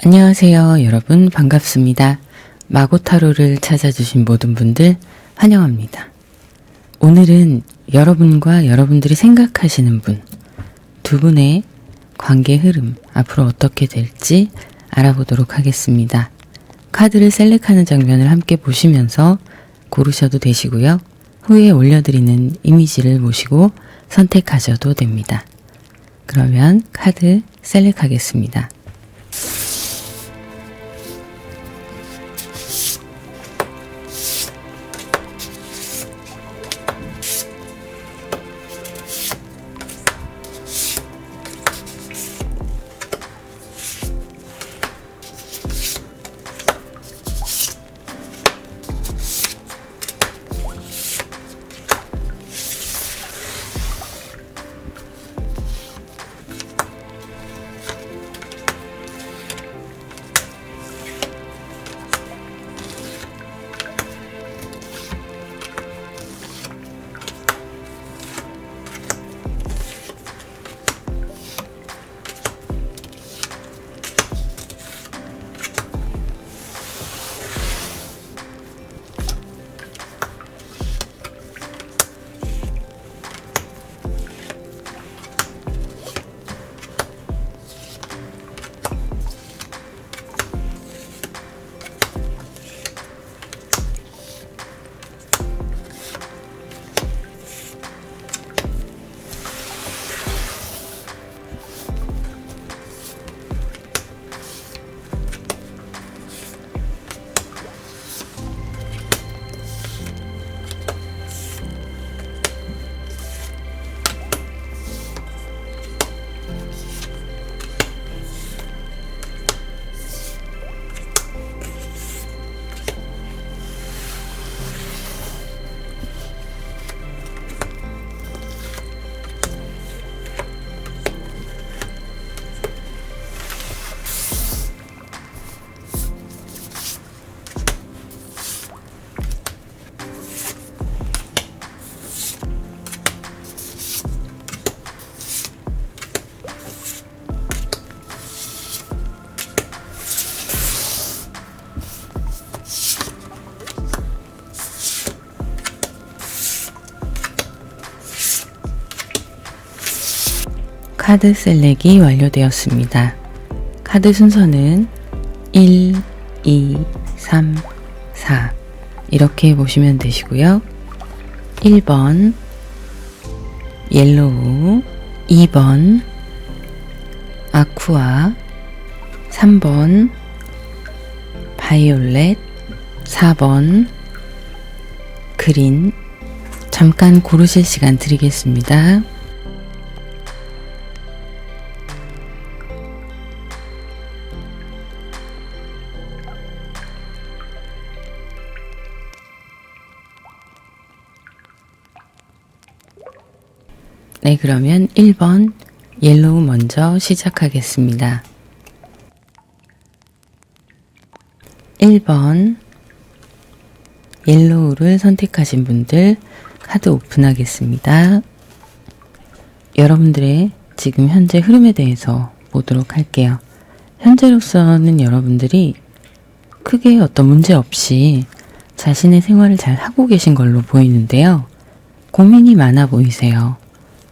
안녕하세요 여러분, 반갑습니다. 마고타로를 찾아주신 모든 분들 환영합니다. 오늘은 여러분과 여러분들이 생각하시는 분, 두 분의 관계 흐름 앞으로 어떻게 될지 알아보도록 하겠습니다. 카드를 셀렉하는 장면을 함께 보시면서 고르셔도 되시고요. 후에 올려드리는 이미지를 보시고 선택하셔도 됩니다. 그러면 카드 셀렉하겠습니다. 카드 셀렉이 완료되었습니다. 카드 순서는 1, 2, 3, 4 이렇게 보시면 되시고요. 1번 옐로우, 2번 아쿠아, 3번 바이올렛, 4번 그린. 잠깐 고르실 시간 드리겠습니다. 네, 그러면 1번 옐로우 먼저 시작하겠습니다. 1번 옐로우를 선택하신 분들 카드 오픈하겠습니다. 여러분들의 지금 현재 흐름에 대해서 보도록 할게요. 현재로서는 여러분들이 크게 어떤 문제 없이 자신의 생활을 잘 하고 계신 걸로 보이는데요. 고민이 많아 보이세요.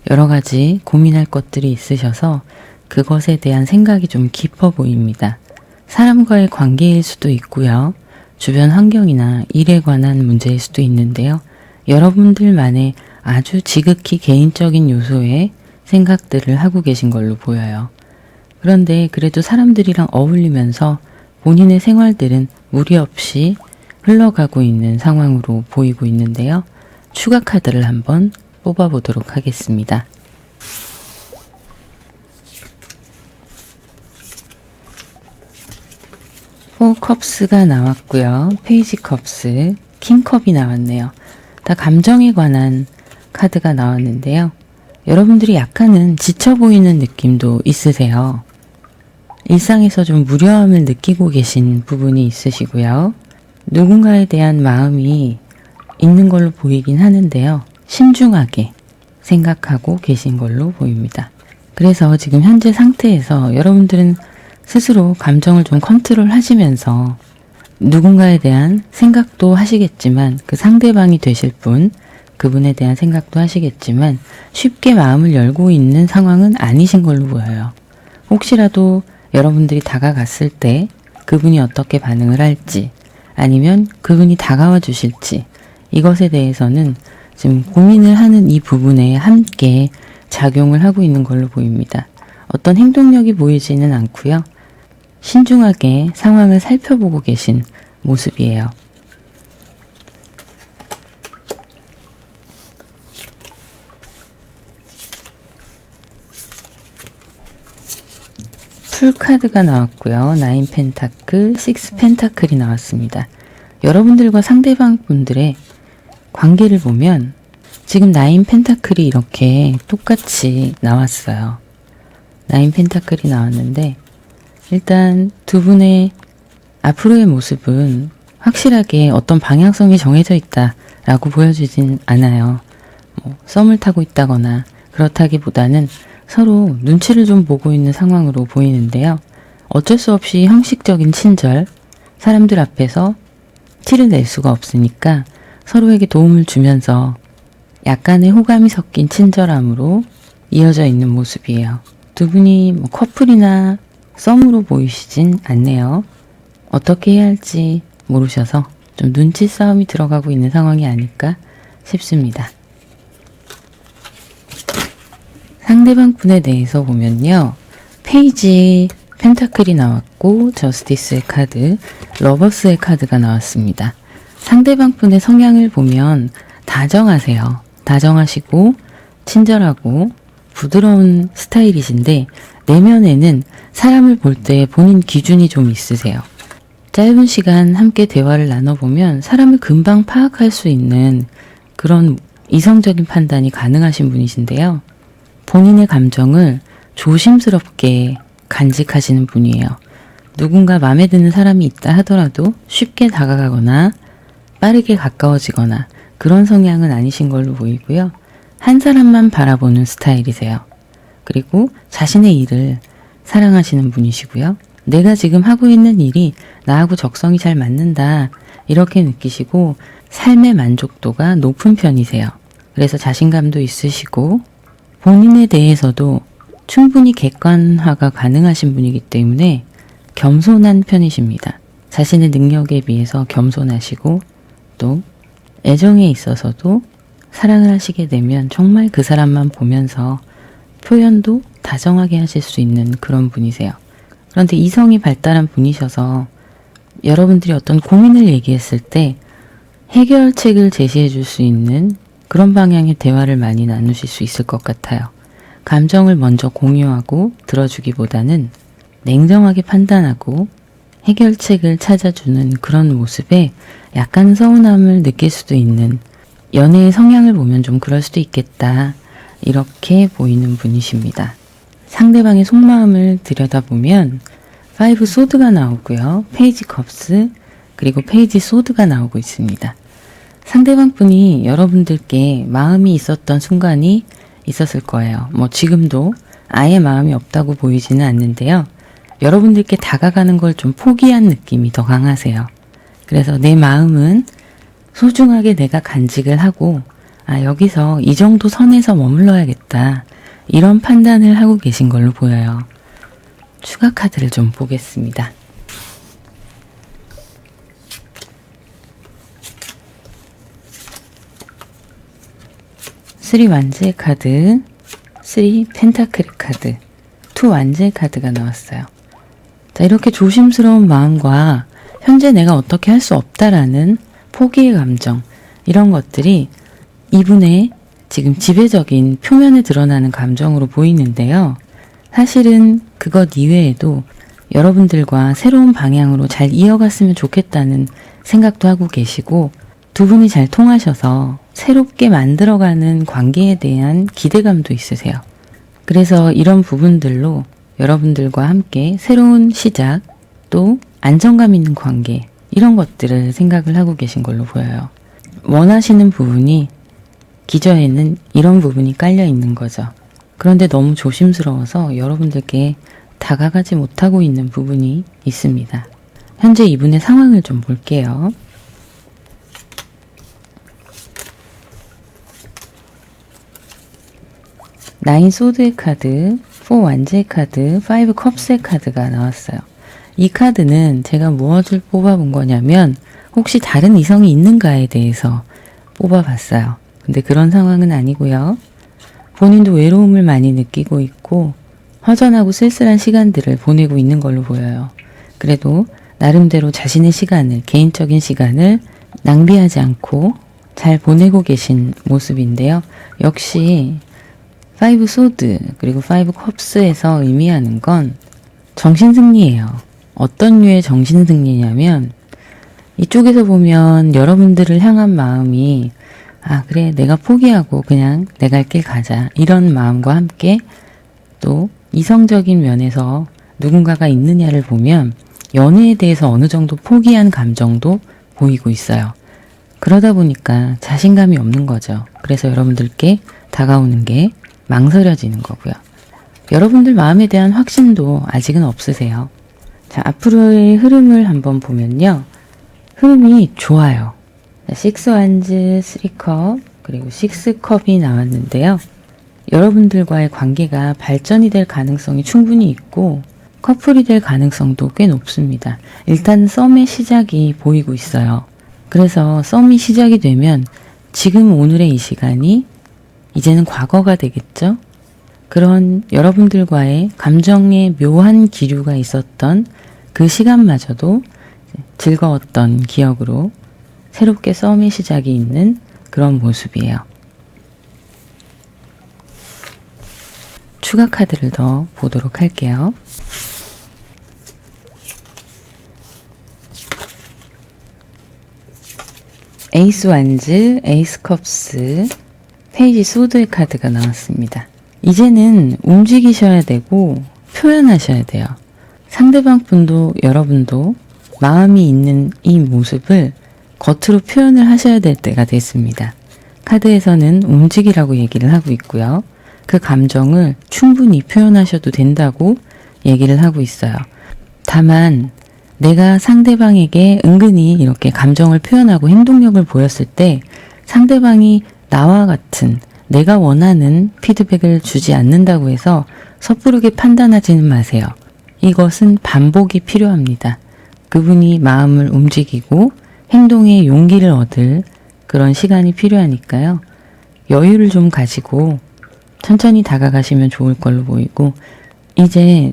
여러 가지 고민할 것들이 있으셔서 그것에 대한 생각이 좀 깊어 보입니다. 사람과의 관계일 수도 있고요. 주변 환경이나 일에 관한 문제일 수도 있는데요. 여러분들만의 아주 지극히 개인적인 요소의 생각들을 하고 계신 걸로 보여요. 그런데 그래도 사람들이랑 어울리면서 본인의 생활들은 무리 없이 흘러가고 있는 상황으로 보이고 있는데요. 추가 카드를 한번 뽑아보도록 하겠습니다. 포 컵스가 나왔고요. 페이지 컵스, 킹컵이 나왔네요. 다 감정에 관한 카드가 나왔는데요. 여러분들이 약간은 지쳐 보이는 느낌도 있으세요. 일상에서 좀 무료함을 느끼고 계신 부분이 있으시고요. 누군가에 대한 마음이 있는 걸로 보이긴 하는데요. 신중하게 생각하고 계신 걸로 보입니다. 그래서 지금 현재 상태에서 여러분들은 스스로 감정을 좀 컨트롤 하시면서 누군가에 대한 생각도 하시겠지만 그 상대방이 되실 분, 그분에 대한 생각도 하시겠지만 쉽게 마음을 열고 있는 상황은 아니신 걸로 보여요. 혹시라도 여러분들이 다가갔을 때 그분이 어떻게 반응을 할지 아니면 그분이 다가와 주실지 이것에 대해서는 지금 고민을 하는 이 부분에 함께 작용을 하고 있는 걸로 보입니다. 어떤 행동력이 보이지는 않고요. 신중하게 상황을 살펴보고 계신 모습이에요. 풀카드가 나왔고요. 9 펜타클, 6 펜타클이 나왔습니다. 여러분들과 상대방 분들의 관계를 보면 지금 9 펜타클이 이렇게 똑같이 나왔어요. 9 펜타클이 나왔는데 일단 두 분의 앞으로의 모습은 확실하게 어떤 방향성이 정해져 있다라고 보여지진 않아요. 썸을 타고 있다거나 그렇다기보다는 서로 눈치를 좀 보고 있는 상황으로 보이는데요. 어쩔 수 없이 형식적인 친절, 사람들 앞에서 티를 낼 수가 없으니까 서로에게 도움을 주면서 약간의 호감이 섞인 친절함으로 이어져 있는 모습이에요. 두 분이 커플이나 썸으로 보이시진 않네요. 어떻게 해야 할지 모르셔서 좀 눈치 싸움이 들어가고 있는 상황이 아닐까 싶습니다. 상대방 분에 대해서 보면요. 페이지 펜타클이 나왔고 저스티스의 카드, 러버스의 카드가 나왔습니다. 상대방 분의 성향을 보면 다정하세요. 다정하시고 친절하고 부드러운 스타일이신데 내면에는 사람을 볼 때 본인 기준이 좀 있으세요. 짧은 시간 함께 대화를 나눠보면 사람을 금방 파악할 수 있는 그런 이성적인 판단이 가능하신 분이신데요. 본인의 감정을 조심스럽게 간직하시는 분이에요. 누군가 마음에 드는 사람이 있다 하더라도 쉽게 다가가거나 빠르게 가까워지거나 그런 성향은 아니신 걸로 보이고요. 한 사람만 바라보는 스타일이세요. 그리고 자신의 일을 사랑하시는 분이시고요. 내가 지금 하고 있는 일이 나하고 적성이 잘 맞는다 이렇게 느끼시고 삶의 만족도가 높은 편이세요. 그래서 자신감도 있으시고 본인에 대해서도 충분히 객관화가 가능하신 분이기 때문에 겸손한 편이십니다. 자신의 능력에 비해서 겸손하시고 또 애정에 있어서도 사랑을 하시게 되면 정말 그 사람만 보면서 표현도 다정하게 하실 수 있는 그런 분이세요. 그런데 이성이 발달한 분이셔서 여러분들이 어떤 고민을 얘기했을 때 해결책을 제시해 줄 수 있는 그런 방향의 대화를 많이 나누실 수 있을 것 같아요. 감정을 먼저 공유하고 들어주기보다는 냉정하게 판단하고 해결책을 찾아주는 그런 모습에 약간 서운함을 느낄 수도 있는 연애의 성향을 보면 좀 그럴 수도 있겠다. 이렇게 보이는 분이십니다. 상대방의 속마음을 들여다보면 5 소드가 나오고요. 페이지 컵스 그리고 페이지 소드가 나오고 있습니다. 상대방 분이 여러분들께 마음이 있었던 순간이 있었을 거예요. 지금도 아예 마음이 없다고 보이지는 않는데요. 여러분들께 다가가는 걸 좀 포기한 느낌이 더 강하세요. 그래서 내 마음은 소중하게 내가 간직을 하고 여기서 이 정도 선에서 머물러야겠다. 이런 판단을 하고 계신 걸로 보여요. 추가 카드를 좀 보겠습니다. 3 완즈의 카드, 3 펜타클의 카드, 2 완즈의 카드가 나왔어요. 자, 이렇게 조심스러운 마음과 현재 내가 어떻게 할 수 없다라는 포기의 감정, 이런 것들이 이분의 지금 지배적인 표면에 드러나는 감정으로 보이는데요. 사실은 그것 이외에도 여러분들과 새로운 방향으로 잘 이어갔으면 좋겠다는 생각도 하고 계시고 두 분이 잘 통하셔서 새롭게 만들어가는 관계에 대한 기대감도 있으세요. 그래서 이런 부분들로 여러분들과 함께 새로운 시작, 또 안정감 있는 관계, 이런 것들을 생각을 하고 계신 걸로 보여요. 원하시는 부분이 기저에는 이런 부분이 깔려 있는 거죠. 그런데 너무 조심스러워서 여러분들께 다가가지 못하고 있는 부분이 있습니다. 현재 이분의 상황을 좀 볼게요. 나인 소드의 카드, 4 완제의 카드, 5 컵스의 카드가 나왔어요. 이 카드는 제가 무엇을 뽑아본 거냐면 혹시 다른 이성이 있는가에 대해서 뽑아봤어요. 근데 그런 상황은 아니고요. 본인도 외로움을 많이 느끼고 있고 허전하고 쓸쓸한 시간들을 보내고 있는 걸로 보여요. 그래도 나름대로 자신의 시간을, 개인적인 시간을 낭비하지 않고 잘 보내고 계신 모습인데요. 역시 5 소드 그리고 5 컵스에서 의미하는 건 정신승리예요. 어떤 류의 정신승리냐면 이쪽에서 보면 여러분들을 향한 마음이 그래 내가 포기하고 그냥 내 갈 길 가자 이런 마음과 함께 또 이성적인 면에서 누군가가 있느냐를 보면 연애에 대해서 어느 정도 포기한 감정도 보이고 있어요. 그러다 보니까 자신감이 없는 거죠. 그래서 여러분들께 다가오는 게 망설여지는 거고요. 여러분들 마음에 대한 확신도 아직은 없으세요. 자, 앞으로의 흐름을 한번 보면요. 흐름이 좋아요. 6 완즈, 3컵, 그리고 6컵이 나왔는데요. 여러분들과의 관계가 발전이 될 가능성이 충분히 있고 커플이 될 가능성도 꽤 높습니다. 일단 썸의 시작이 보이고 있어요. 그래서 썸이 시작이 되면 지금 오늘의 이 시간이 이제는 과거가 되겠죠? 그런 여러분들과의 감정의 묘한 기류가 있었던 그 시간마저도 즐거웠던 기억으로 새롭게 썸의 시작이 있는 그런 모습이에요. 추가 카드를 더 보도록 할게요. 에이스 완즈, 에이스 컵스, 페이지 소드의 카드가 나왔습니다. 이제는 움직이셔야 되고 표현하셔야 돼요. 상대방 분도 여러분도 마음이 있는 이 모습을 겉으로 표현을 하셔야 될 때가 됐습니다. 카드에서는 움직이라고 얘기를 하고 있고요. 그 감정을 충분히 표현하셔도 된다고 얘기를 하고 있어요. 다만 내가 상대방에게 은근히 이렇게 감정을 표현하고 행동력을 보였을 때 상대방이 나와 같은 내가 원하는 피드백을 주지 않는다고 해서 섣부르게 판단하지는 마세요. 이것은 반복이 필요합니다. 그분이 마음을 움직이고 행동의 용기를 얻을 그런 시간이 필요하니까요. 여유를 좀 가지고 천천히 다가가시면 좋을 걸로 보이고 이제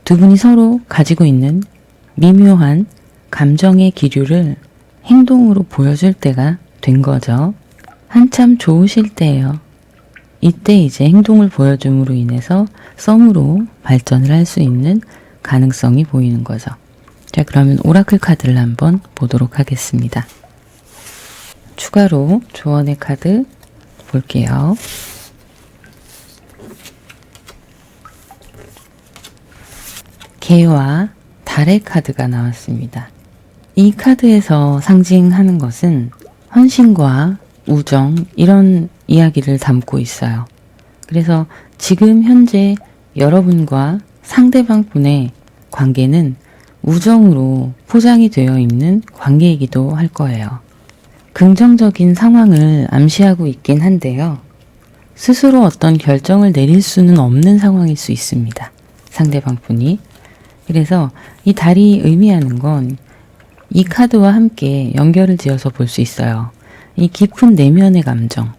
두 분이 서로 가지고 있는 미묘한 감정의 기류를 행동으로 보여줄 때가 된 거죠. 한참 좋으실 때예요. 이때 이제 행동을 보여줌으로 인해서 썸으로 발전을 할 수 있는 가능성이 보이는 거죠. 자, 그러면 오라클 카드를 한번 보도록 하겠습니다. 추가로 조언의 카드 볼게요. 개와 달의 카드가 나왔습니다. 이 카드에서 상징하는 것은 헌신과 우정 이런 이야기를 담고 있어요. 그래서 지금 현재 여러분과 상대방 분의 관계는 우정으로 포장이 되어 있는 관계이기도 할 거예요. 긍정적인 상황을 암시하고 있긴 한데요. 스스로 어떤 결정을 내릴 수는 없는 상황일 수 있습니다. 상대방 분이. 그래서 이 달이 의미하는 건 이 카드와 함께 연결을 지어서 볼 수 있어요. 이 깊은 내면의 감정,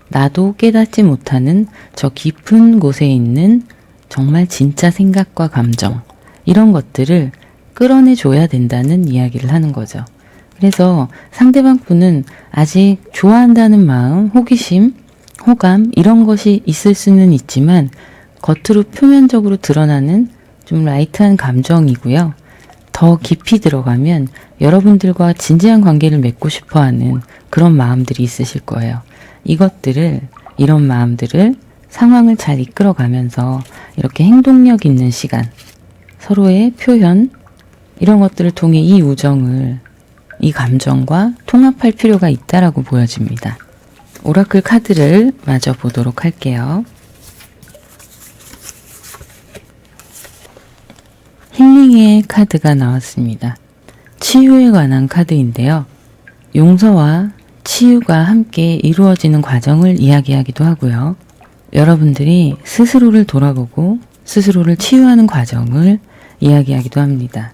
나도 깨닫지 못하는 저 깊은 곳에 있는 정말 진짜 생각과 감정, 이런 것들을 끌어내줘야 된다는 이야기를 하는 거죠. 그래서 상대방 분은 아직 좋아한다는 마음, 호기심, 호감 이런 것이 있을 수는 있지만 겉으로 표면적으로 드러나는 좀 라이트한 감정이고요. 더 깊이 들어가면 여러분들과 진지한 관계를 맺고 싶어하는 그런 마음들이 있으실 거예요. 이런 마음들을 상황을 잘 이끌어가면서 이렇게 행동력 있는 시간, 서로의 표현, 이런 것들을 통해 이 우정을, 이 감정과 통합할 필요가 있다라고 보여집니다. 오라클 카드를 마저 보도록 할게요. 해몽의 카드가 나왔습니다. 치유에 관한 카드인데요. 용서와 치유가 함께 이루어지는 과정을 이야기하기도 하고요. 여러분들이 스스로를 돌아보고 스스로를 치유하는 과정을 이야기하기도 합니다.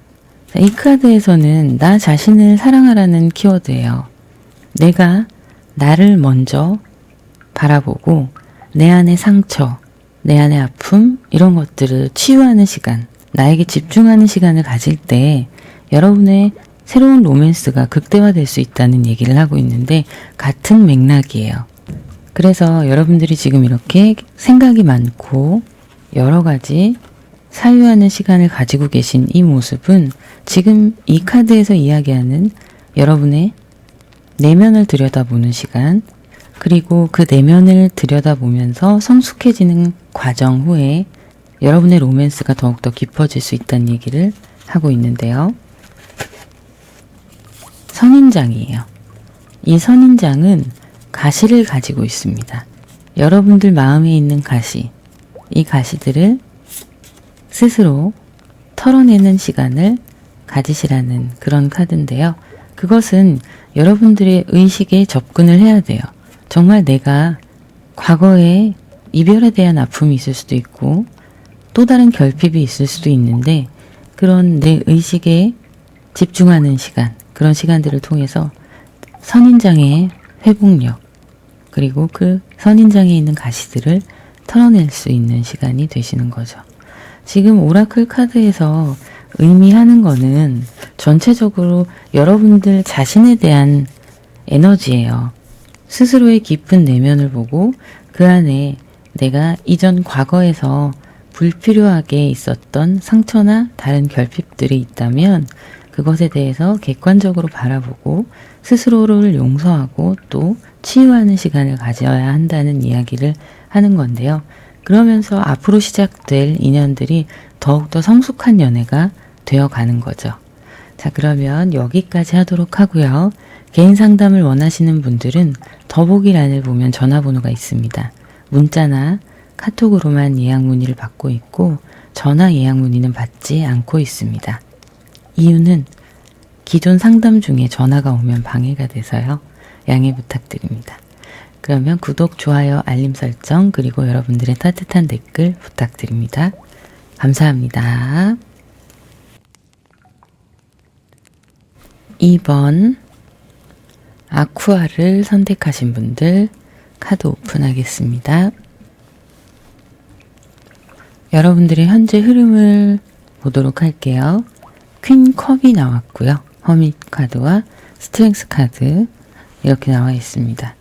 이 카드에서는 나 자신을 사랑하라는 키워드예요. 내가 나를 먼저 바라보고 내 안의 상처, 내 안의 아픔 이런 것들을 치유하는 시간, 나에게 집중하는 시간을 가질 때 여러분의 새로운 로맨스가 극대화될 수 있다는 얘기를 하고 있는데 같은 맥락이에요. 그래서 여러분들이 지금 이렇게 생각이 많고 여러 가지 사유하는 시간을 가지고 계신 이 모습은 지금 이 카드에서 이야기하는 여러분의 내면을 들여다보는 시간, 그리고 그 내면을 들여다보면서 성숙해지는 과정 후에 여러분의 로맨스가 더욱더 깊어질 수 있다는 얘기를 하고 있는데요. 선인장이에요. 이 선인장은 가시를 가지고 있습니다. 여러분들 마음에 있는 가시, 이 가시들을 스스로 털어내는 시간을 가지시라는 그런 카드인데요. 그것은 여러분들의 의식에 접근을 해야 돼요. 정말 내가 과거에 이별에 대한 아픔이 있을 수도 있고 또 다른 결핍이 있을 수도 있는데 그런 내 의식에 집중하는 시간, 그런 시간들을 통해서 선인장의 회복력, 그리고 그 선인장에 있는 가시들을 털어낼 수 있는 시간이 되시는 거죠. 지금 오라클 카드에서 의미하는 거는 전체적으로 여러분들 자신에 대한 에너지예요. 스스로의 깊은 내면을 보고 그 안에 내가 이전 과거에서 불필요하게 있었던 상처나 다른 결핍들이 있다면 그것에 대해서 객관적으로 바라보고 스스로를 용서하고 또 치유하는 시간을 가져야 한다는 이야기를 하는 건데요. 그러면서 앞으로 시작될 인연들이 더욱더 성숙한 연애가 되어가는 거죠. 자, 그러면 여기까지 하도록 하고요. 개인 상담을 원하시는 분들은 더보기란을 보면 전화번호가 있습니다. 문자나 카톡으로만 예약 문의를 받고 있고 전화 예약 문의는 받지 않고 있습니다. 이유는 기존 상담 중에 전화가 오면 방해가 돼서요. 양해 부탁드립니다. 그러면 구독, 좋아요, 알림 설정 그리고 여러분들의 따뜻한 댓글 부탁드립니다. 감사합니다. 2번 아쿠아를 선택하신 분들 카드 오픈하겠습니다. 여러분들의 현재 흐름을 보도록 할게요. 퀸 컵이 나왔고요. 허밋 카드와 스트렝스 카드 이렇게 나와 있습니다.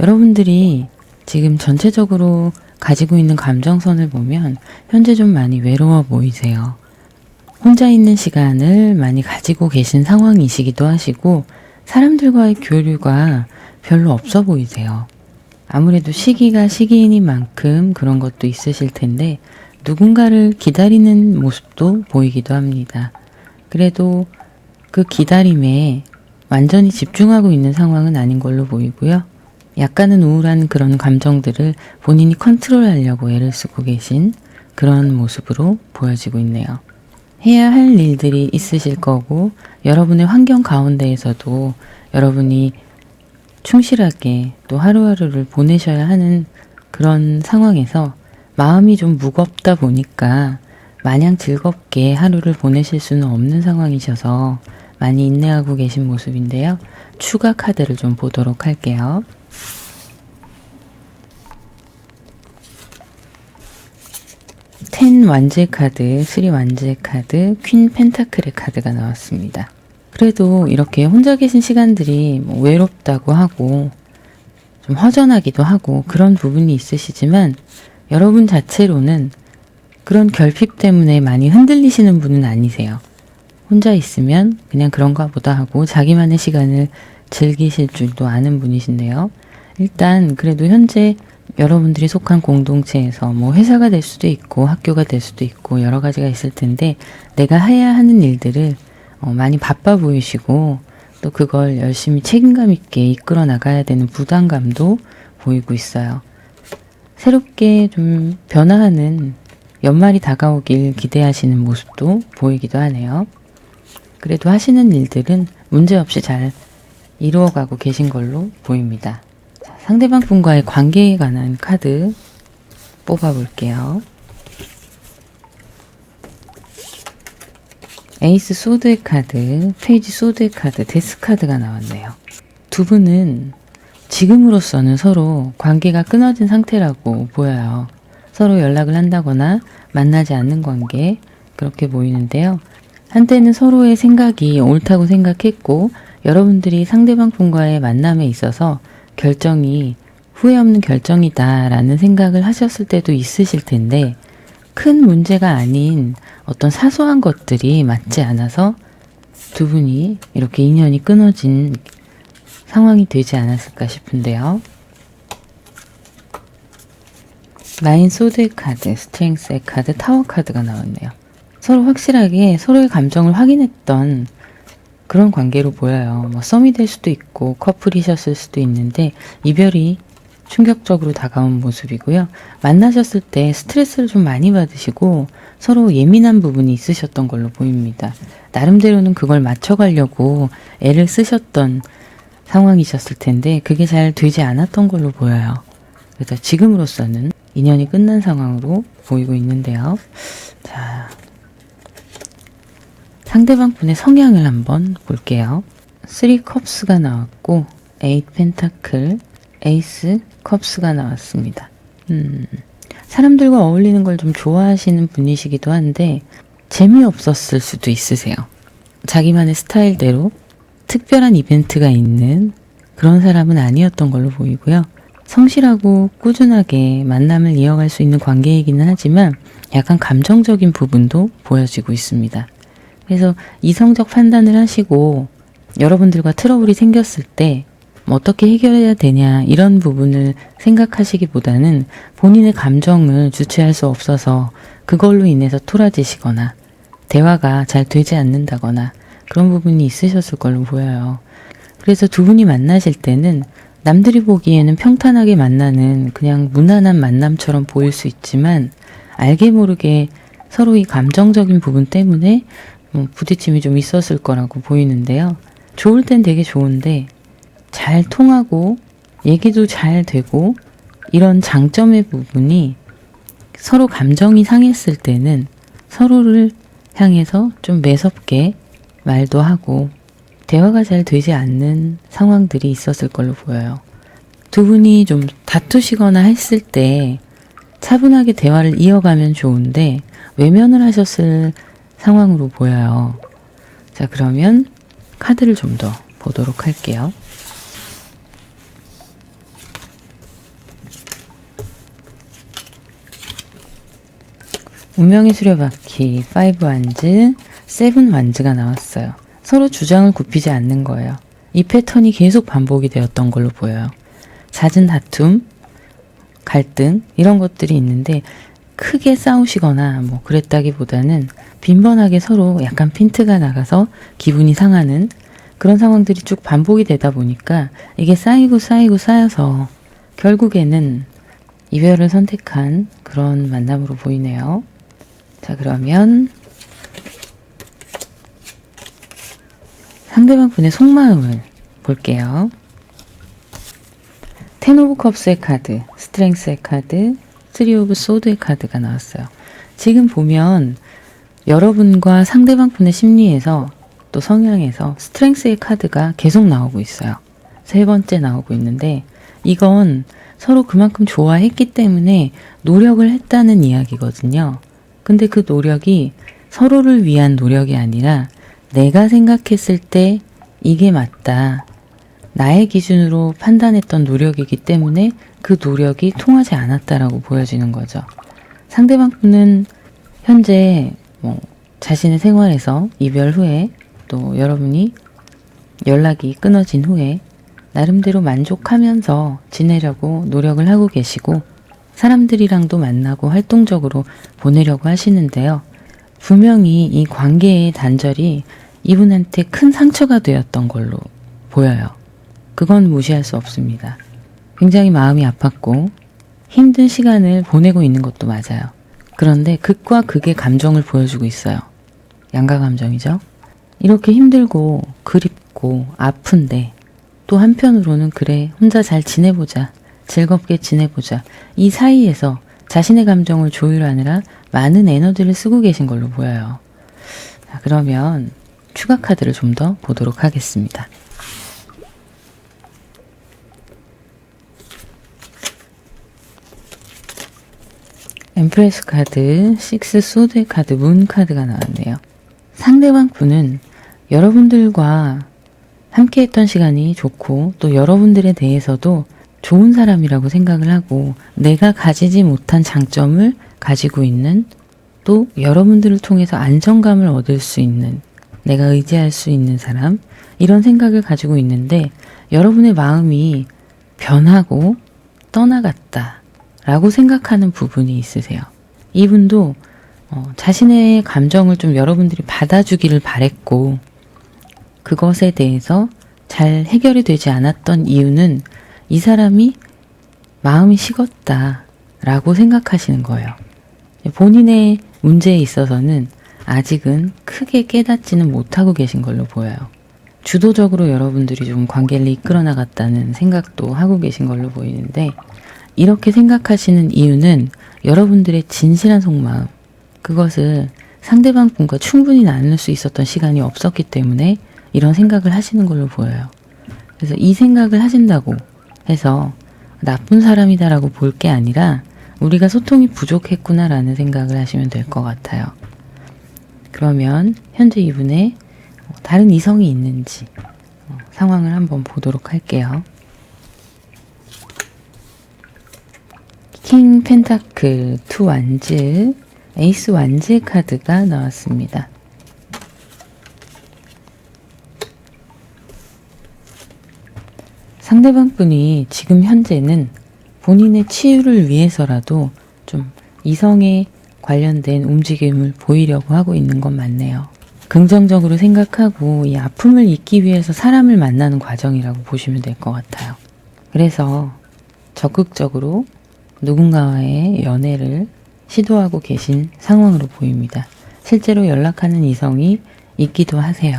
여러분들이 지금 전체적으로 가지고 있는 감정선을 보면 현재 좀 많이 외로워 보이세요. 혼자 있는 시간을 많이 가지고 계신 상황이시기도 하시고 사람들과의 교류가 별로 없어 보이세요. 아무래도 시기가 시기인 만큼 그런 것도 있으실 텐데 누군가를 기다리는 모습도 보이기도 합니다. 그래도 그 기다림에 완전히 집중하고 있는 상황은 아닌 걸로 보이고요. 약간은 우울한 그런 감정들을 본인이 컨트롤하려고 애를 쓰고 계신 그런 모습으로 보여지고 있네요. 해야 할 일들이 있으실 거고 여러분의 환경 가운데에서도 여러분이 충실하게 또 하루하루를 보내셔야 하는 그런 상황에서 마음이 좀 무겁다 보니까 마냥 즐겁게 하루를 보내실 수는 없는 상황이셔서 많이 인내하고 계신 모습인데요. 추가 카드를 좀 보도록 할게요. 텐 완제 카드, 3 완제 카드, 퀸 펜타클의 카드가 나왔습니다. 그래도 이렇게 혼자 계신 시간들이 뭐 외롭다고 하고 좀 허전하기도 하고 그런 부분이 있으시지만 여러분 자체로는 그런 결핍 때문에 많이 흔들리시는 분은 아니세요. 혼자 있으면 그냥 그런가 보다 하고 자기만의 시간을 즐기실 줄도 아는 분이신데요. 일단 그래도 현재 여러분들이 속한 공동체에서 뭐 회사가 될 수도 있고 학교가 될 수도 있고 여러 가지가 있을 텐데 내가 해야 하는 일들을 많이 바빠 보이시고 또 그걸 열심히 책임감 있게 이끌어 나가야 되는 부담감도 보이고 있어요. 새롭게 좀 변화하는 연말이 다가오길 기대하시는 모습도 보이기도 하네요. 그래도 하시는 일들은 문제없이 잘 이루어가고 계신 걸로 보입니다. 자, 상대방 분과의 관계에 관한 카드 뽑아볼게요. 에이스 소드의 카드, 페이지 소드의 카드, 데스 카드가 나왔네요. 두 분은 지금으로서는 서로 관계가 끊어진 상태라고 보여요. 서로 연락을 한다거나 만나지 않는 관계, 그렇게 보이는데요. 한때는 서로의 생각이 옳다고 생각했고 여러분들이 상대방 분과의 만남에 있어서 결정이 후회 없는 결정이다 라는 생각을 하셨을 때도 있으실 텐데 큰 문제가 아닌 어떤 사소한 것들이 맞지 않아서 두 분이 이렇게 인연이 끊어진 상황이 되지 않았을까 싶은데요. 나인 소드의 카드, 스트렝스의 카드, 타워 카드가 나왔네요. 서로 확실하게 서로의 감정을 확인했던 그런 관계로 보여요. 뭐 썸이 될 수도 있고 커플이셨을 수도 있는데 이별이 충격적으로 다가온 모습이고요. 만나셨을 때 스트레스를 좀 많이 받으시고 서로 예민한 부분이 있으셨던 걸로 보입니다. 나름대로는 그걸 맞춰가려고 애를 쓰셨던 상황이셨을 텐데 그게 잘 되지 않았던 걸로 보여요. 그래서 지금으로서는 인연이 끝난 상황으로 보이고 있는데요. 자, 상대방 분의 성향을 한번 볼게요. 3 컵스가 나왔고 8 펜타클, 에이스 컵스가 나왔습니다. 사람들과 어울리는 걸 좀 좋아하시는 분이시기도 한데 재미없었을 수도 있으세요. 자기만의 스타일대로 특별한 이벤트가 있는 그런 사람은 아니었던 걸로 보이고요. 성실하고 꾸준하게 만남을 이어갈 수 있는 관계이기는 하지만 약간 감정적인 부분도 보여지고 있습니다. 그래서 이성적 판단을 하시고 여러분들과 트러블이 생겼을 때 어떻게 해결해야 되냐 이런 부분을 생각하시기보다는 본인의 감정을 주체할 수 없어서 그걸로 인해서 토라지시거나 대화가 잘 되지 않는다거나 그런 부분이 있으셨을 걸로 보여요. 그래서 두 분이 만나실 때는 남들이 보기에는 평탄하게 만나는 그냥 무난한 만남처럼 보일 수 있지만 알게 모르게 서로 이 감정적인 부분 때문에 부딪힘이 좀 있었을 거라고 보이는데요. 좋을 땐 되게 좋은데 잘 통하고 얘기도 잘 되고 이런 장점의 부분이 서로 감정이 상했을 때는 서로를 향해서 좀 매섭게 말도 하고 대화가 잘 되지 않는 상황들이 있었을 걸로 보여요. 두 분이 좀 다투시거나 했을 때 차분하게 대화를 이어가면 좋은데 외면을 하셨을 상황으로 보여요. 자, 그러면 카드를 좀 더 보도록 할게요. 운명의 수레바퀴, 5 완즈, 7 완즈가 나왔어요. 서로 주장을 굽히지 않는 거예요. 이 패턴이 계속 반복이 되었던 걸로 보여요. 잦은 다툼, 갈등 이런 것들이 있는데 크게 싸우시거나 뭐 그랬다기보다는 빈번하게 서로 약간 핀트가 나가서 기분이 상하는 그런 상황들이 쭉 반복이 되다 보니까 이게 쌓여서 결국에는 이별을 선택한 그런 만남으로 보이네요. 자, 그러면 상대방 분의 속마음을 볼게요. 10 오브 컵스의 카드, 스트렝스의 카드, 3 오브 소드의 카드가 나왔어요. 지금 보면 여러분과 상대방 분의 심리에서 또 성향에서 스트렝스의 카드가 계속 나오고 있어요. 세 번째 나오고 있는데 이건 서로 그만큼 좋아했기 때문에 노력을 했다는 이야기거든요. 근데 그 노력이 서로를 위한 노력이 아니라 내가 생각했을 때 이게 맞다. 나의 기준으로 판단했던 노력이기 때문에 그 노력이 통하지 않았다라고 보여지는 거죠. 상대방 분은 현재 자신의 생활에서 이별 후에 또 여러분이 연락이 끊어진 후에 나름대로 만족하면서 지내려고 노력을 하고 계시고 사람들이랑도 만나고 활동적으로 보내려고 하시는데요. 분명히 이 관계의 단절이 이분한테 큰 상처가 되었던 걸로 보여요. 그건 무시할 수 없습니다. 굉장히 마음이 아팠고 힘든 시간을 보내고 있는 것도 맞아요. 그런데 극과 극의 감정을 보여주고 있어요. 양가 감정이죠. 이렇게 힘들고 그립고 아픈데 또 한편으로는 그래 혼자 잘 지내보자, 즐겁게 지내보자, 이 사이에서 자신의 감정을 조율하느라 많은 에너지를 쓰고 계신 걸로 보여요. 자, 그러면 추가 카드를 좀 더 보도록 하겠습니다. 엠프레스 카드, 식스 소드의 카드, 문 카드가 나왔네요. 상대방 분은 여러분들과 함께 했던 시간이 좋고 또 여러분들에 대해서도 좋은 사람이라고 생각을 하고 내가 가지지 못한 장점을 가지고 있는, 또 여러분들을 통해서 안정감을 얻을 수 있는, 내가 의지할 수 있는 사람, 이런 생각을 가지고 있는데 여러분의 마음이 변하고 떠나갔다 라고 생각하는 부분이 있으세요. 이분도 자신의 감정을 좀 여러분들이 받아주기를 바랬고 그것에 대해서 잘 해결이 되지 않았던 이유는 이 사람이 마음이 식었다 라고 생각하시는 거예요. 본인의 문제에 있어서는 아직은 크게 깨닫지는 못하고 계신 걸로 보여요. 주도적으로 여러분들이 좀 관계를 이끌어 나갔다는 생각도 하고 계신 걸로 보이는데, 이렇게 생각하시는 이유는 여러분들의 진실한 속마음, 그것을 상대방 분과 충분히 나눌 수 있었던 시간이 없었기 때문에 이런 생각을 하시는 걸로 보여요. 그래서 이 생각을 하신다고 해서 나쁜 사람이다라고 볼 게 아니라 우리가 소통이 부족했구나라는 생각을 하시면 될 것 같아요. 그러면 현재 이분의 다른 이성이 있는지 상황을 한번 보도록 할게요. 킹 펜타클, 투 완즈, 에이스 완즈의 카드가 나왔습니다. 상대방 분이 지금 현재는 본인의 치유를 위해서라도 좀 이성에 관련된 움직임을 보이려고 하고 있는 건 맞네요. 긍정적으로 생각하고 이 아픔을 잊기 위해서 사람을 만나는 과정이라고 보시면 될 것 같아요. 그래서 적극적으로 누군가와의 연애를 시도하고 계신 상황으로 보입니다. 실제로 연락하는 이성이 있기도 하세요.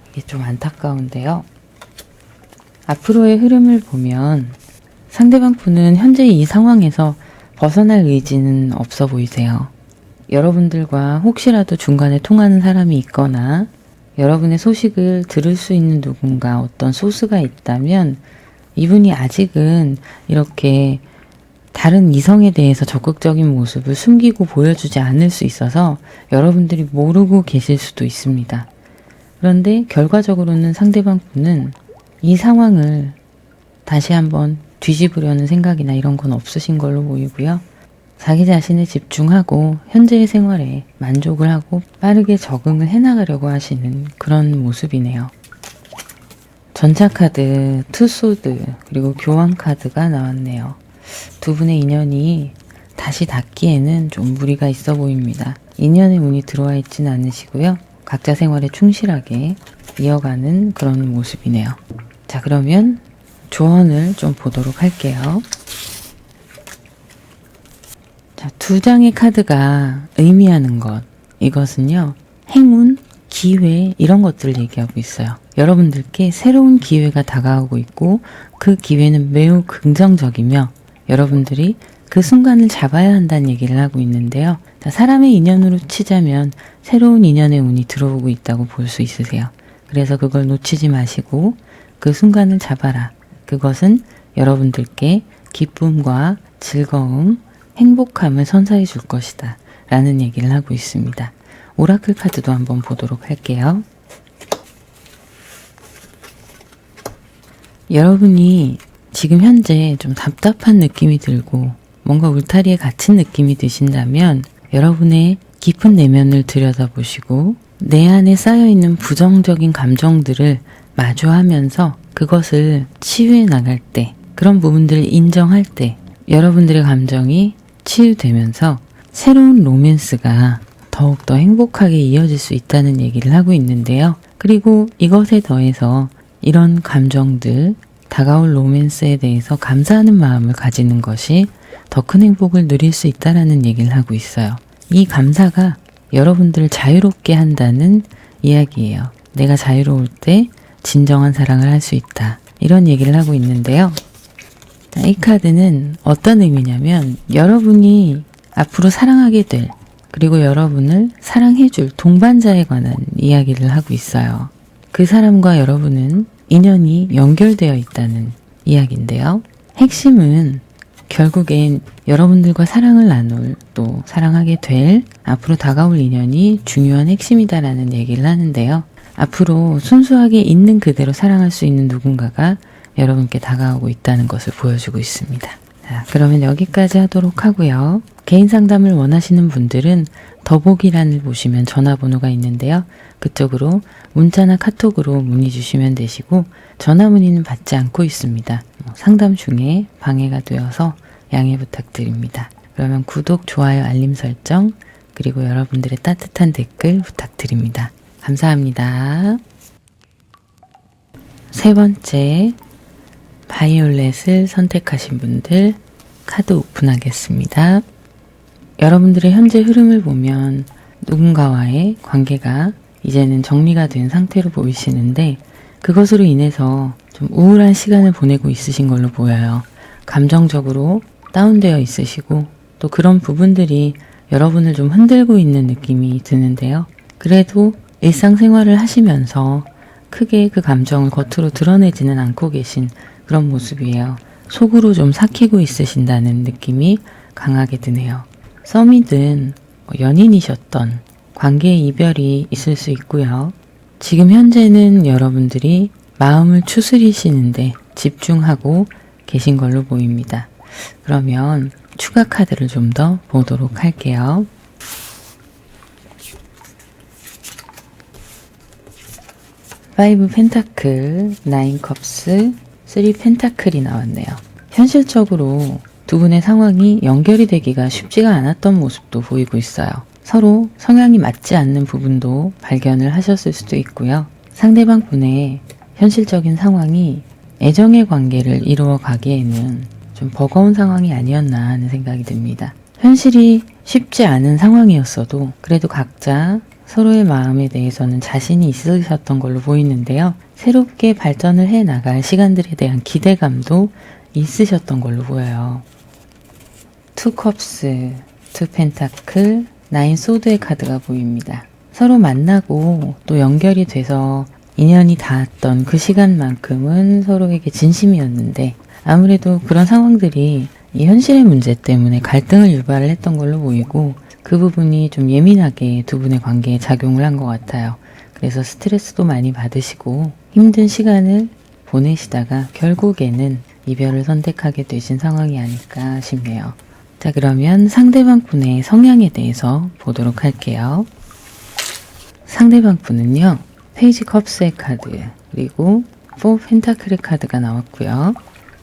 이게 좀 안타까운데요. 앞으로의 흐름을 보면 상대방 분은 현재 이 상황에서 벗어날 의지는 없어 보이세요. 여러분들과 혹시라도 중간에 통하는 사람이 있거나 여러분의 소식을 들을 수 있는 누군가, 어떤 소스가 있다면 이분이 아직은 이렇게 다른 이성에 대해서 적극적인 모습을 숨기고 보여주지 않을 수 있어서 여러분들이 모르고 계실 수도 있습니다. 그런데 결과적으로는 상대방 분은 이 상황을 다시 한번 뒤집으려는 생각이나 이런 건 없으신 걸로 보이고요. 자기 자신에 집중하고 현재의 생활에 만족을 하고 빠르게 적응을 해나가려고 하시는 그런 모습이네요. 전차카드, 투소드, 그리고 교환카드가 나왔네요. 두 분의 인연이 다시 닿기에는 좀 무리가 있어 보입니다. 인연의 운이 들어와 있지는 않으시고요. 각자 생활에 충실하게 이어가는 그런 모습이네요. 자, 그러면 조언을 좀 보도록 할게요. 자, 두 장의 카드가 의미하는 것, 이것은요, 행운, 기회, 이런 것들을 얘기하고 있어요. 여러분들께 새로운 기회가 다가오고 있고 그 기회는 매우 긍정적이며 여러분들이 그 순간을 잡아야 한다는 얘기를 하고 있는데요. 자, 사람의 인연으로 치자면 새로운 인연의 운이 들어오고 있다고 볼 수 있으세요. 그래서 그걸 놓치지 마시고 그 순간을 잡아라. 그것은 여러분들께 기쁨과 즐거움, 행복함을 선사해 줄 것이다 라는 얘기를 하고 있습니다. 오라클 카드도 한번 보도록 할게요. 여러분이 지금 현재 좀 답답한 느낌이 들고 뭔가 울타리에 갇힌 느낌이 드신다면 여러분의 깊은 내면을 들여다보시고 내 안에 쌓여있는 부정적인 감정들을 마주하면서 그것을 치유해 나갈 때, 그런 부분들을 인정할 때 여러분들의 감정이 치유되면서 새로운 로맨스가 더욱더 행복하게 이어질 수 있다는 얘기를 하고 있는데요. 그리고 이것에 더해서 이런 감정들, 다가올 로맨스에 대해서 감사하는 마음을 가지는 것이 더 큰 행복을 누릴 수 있다라는 얘기를 하고 있어요. 이 감사가 여러분들을 자유롭게 한다는 이야기예요. 내가 자유로울 때 진정한 사랑을 할 수 있다. 이런 얘기를 하고 있는데요. 이 카드는 어떤 의미냐면 여러분이 앞으로 사랑하게 될 그리고 여러분을 사랑해줄 동반자에 관한 이야기를 하고 있어요. 그 사람과 여러분은 인연이 연결되어 있다는 이야기인데요. 핵심은 결국엔 여러분들과 사랑을 나눌 또 사랑하게 될 앞으로 다가올 인연이 중요한 핵심이다라는 얘기를 하는데요. 앞으로 순수하게 있는 그대로 사랑할 수 있는 누군가가 여러분께 다가오고 있다는 것을 보여주고 있습니다. 자, 그러면 여기까지 하도록 하고요. 개인 상담을 원하시는 분들은 더보기란을 보시면 전화번호가 있는데요. 그쪽으로 문자나 카톡으로 문의 주시면 되시고 전화 문의는 받지 않고 있습니다. 상담 중에 방해가 되어서 양해 부탁드립니다. 그러면 구독, 좋아요, 알림 설정 그리고 여러분들의 따뜻한 댓글 부탁드립니다. 감사합니다. 세 번째, 바이올렛을 선택하신 분들 카드 오픈하겠습니다. 여러분들의 현재 흐름을 보면 누군가와의 관계가 이제는 정리가 된 상태로 보이시는데 그것으로 인해서 좀 우울한 시간을 보내고 있으신 걸로 보여요. 감정적으로 다운되어 있으시고 또 그런 부분들이 여러분을 좀 흔들고 있는 느낌이 드는데요. 그래도 일상생활을 하시면서 크게 그 감정을 겉으로 드러내지는 않고 계신 그런 모습이에요. 속으로 좀 삭히고 있으신다는 느낌이 강하게 드네요. 썸이든 연인이셨던 관계의 이별이 있을 수 있고요. 지금 현재는 여러분들이 마음을 추스리시는데 집중하고 계신 걸로 보입니다. 그러면 추가 카드를 좀 더 보도록 할게요. 파이브 펜타클, 나인 컵스, 3 펜타클이 나왔네요. 현실적으로 두 분의 상황이 연결이 되기가 쉽지가 않았던 모습도 보이고 있어요. 서로 성향이 맞지 않는 부분도 발견을 하셨을 수도 있고요. 상대방 분의 현실적인 상황이 애정의 관계를 이루어 가기에는 좀 버거운 상황이 아니었나 하는 생각이 듭니다. 현실이 쉽지 않은 상황이었어도 그래도 각자 서로의 마음에 대해서는 자신이 있으셨던 걸로 보이는데요. 새롭게 발전을 해 나갈 시간들에 대한 기대감도 있으셨던 걸로 보여요. 투 컵스, 투 펜타클, 나인 소드의 카드가 보입니다. 서로 만나고 또 연결이 돼서 인연이 닿았던 그 시간만큼은 서로에게 진심이었는데 아무래도 그런 상황들이 이 현실의 문제 때문에 갈등을 유발을 했던 걸로 보이고 그 부분이 좀 예민하게 두 분의 관계에 작용을 한 것 같아요. 그래서 스트레스도 많이 받으시고 힘든 시간을 보내시다가 결국에는 이별을 선택하게 되신 상황이 아닐까 싶네요. 자, 그러면 상대방 분의 성향에 대해서 보도록 할게요. 상대방 분은요. 페이지 컵스의 카드 그리고 4 펜타클의 카드가 나왔고요.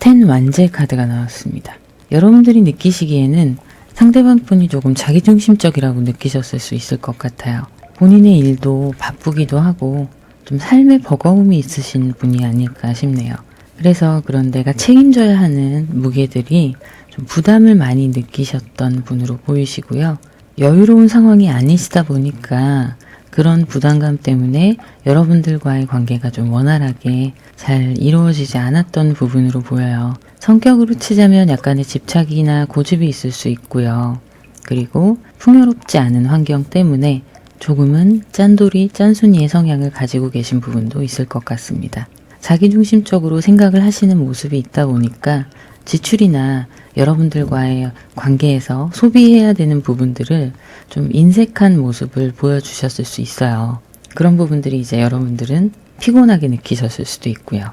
10 완제의 카드가 나왔습니다. 여러분들이 느끼시기에는 상대방 분이 조금 자기중심적이라고 느끼셨을 수 있을 것 같아요. 본인의 일도 바쁘기도 하고 좀 삶에 버거움이 있으신 분이 아닐까 싶네요. 그래서 그런 내가 책임져야 하는 무게들이 좀 부담을 많이 느끼셨던 분으로 보이시고요. 여유로운 상황이 아니시다 보니까 그런 부담감 때문에 여러분들과의 관계가 좀 원활하게 잘 이루어지지 않았던 부분으로 보여요. 성격으로 치자면 약간의 집착이나 고집이 있을 수 있고요. 그리고 풍요롭지 않은 환경 때문에 조금은 짠돌이, 짠순이의 성향을 가지고 계신 부분도 있을 것 같습니다. 자기중심적으로 생각을 하시는 모습이 있다 보니까 지출이나 여러분들과의 관계에서 소비해야 되는 부분들을 좀 인색한 모습을 보여주셨을 수 있어요. 그런 부분들이 이제 여러분들은 피곤하게 느끼셨을 수도 있고요.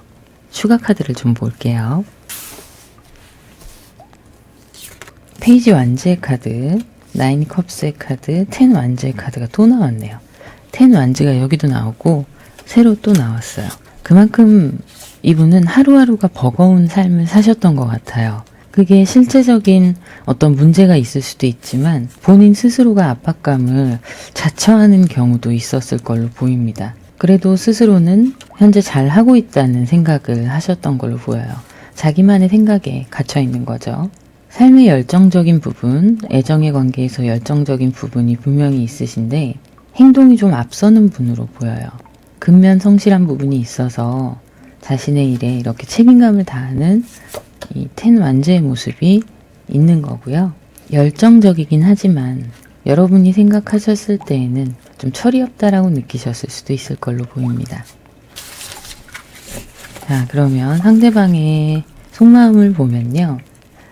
추가 카드를 좀 볼게요. 페이지 완제의 카드, 9 컵스의 카드, 10 완제의 카드가 또 나왔네요. 10 완제가 여기도 나오고 새로 또 나왔어요. 그만큼 이분은 하루하루가 버거운 삶을 사셨던 것 같아요. 그게 실제적인 어떤 문제가 있을 수도 있지만 본인 스스로가 압박감을 자처하는 경우도 있었을 걸로 보입니다. 그래도 스스로는 현재 잘 하고 있다는 생각을 하셨던 걸로 보여요. 자기만의 생각에 갇혀 있는 거죠. 삶의 열정적인 부분, 애정의 관계에서 열정적인 부분이 분명히 있으신데 행동이 좀 앞서는 분으로 보여요. 근면 성실한 부분이 있어서 자신의 일에 이렇게 책임감을 다하는 이 텐 완주의 모습이 있는 거고요. 열정적이긴 하지만 여러분이 생각하셨을 때에는 좀 철이 없다라고 느끼셨을 수도 있을 걸로 보입니다. 자, 그러면 상대방의 속마음을 보면요.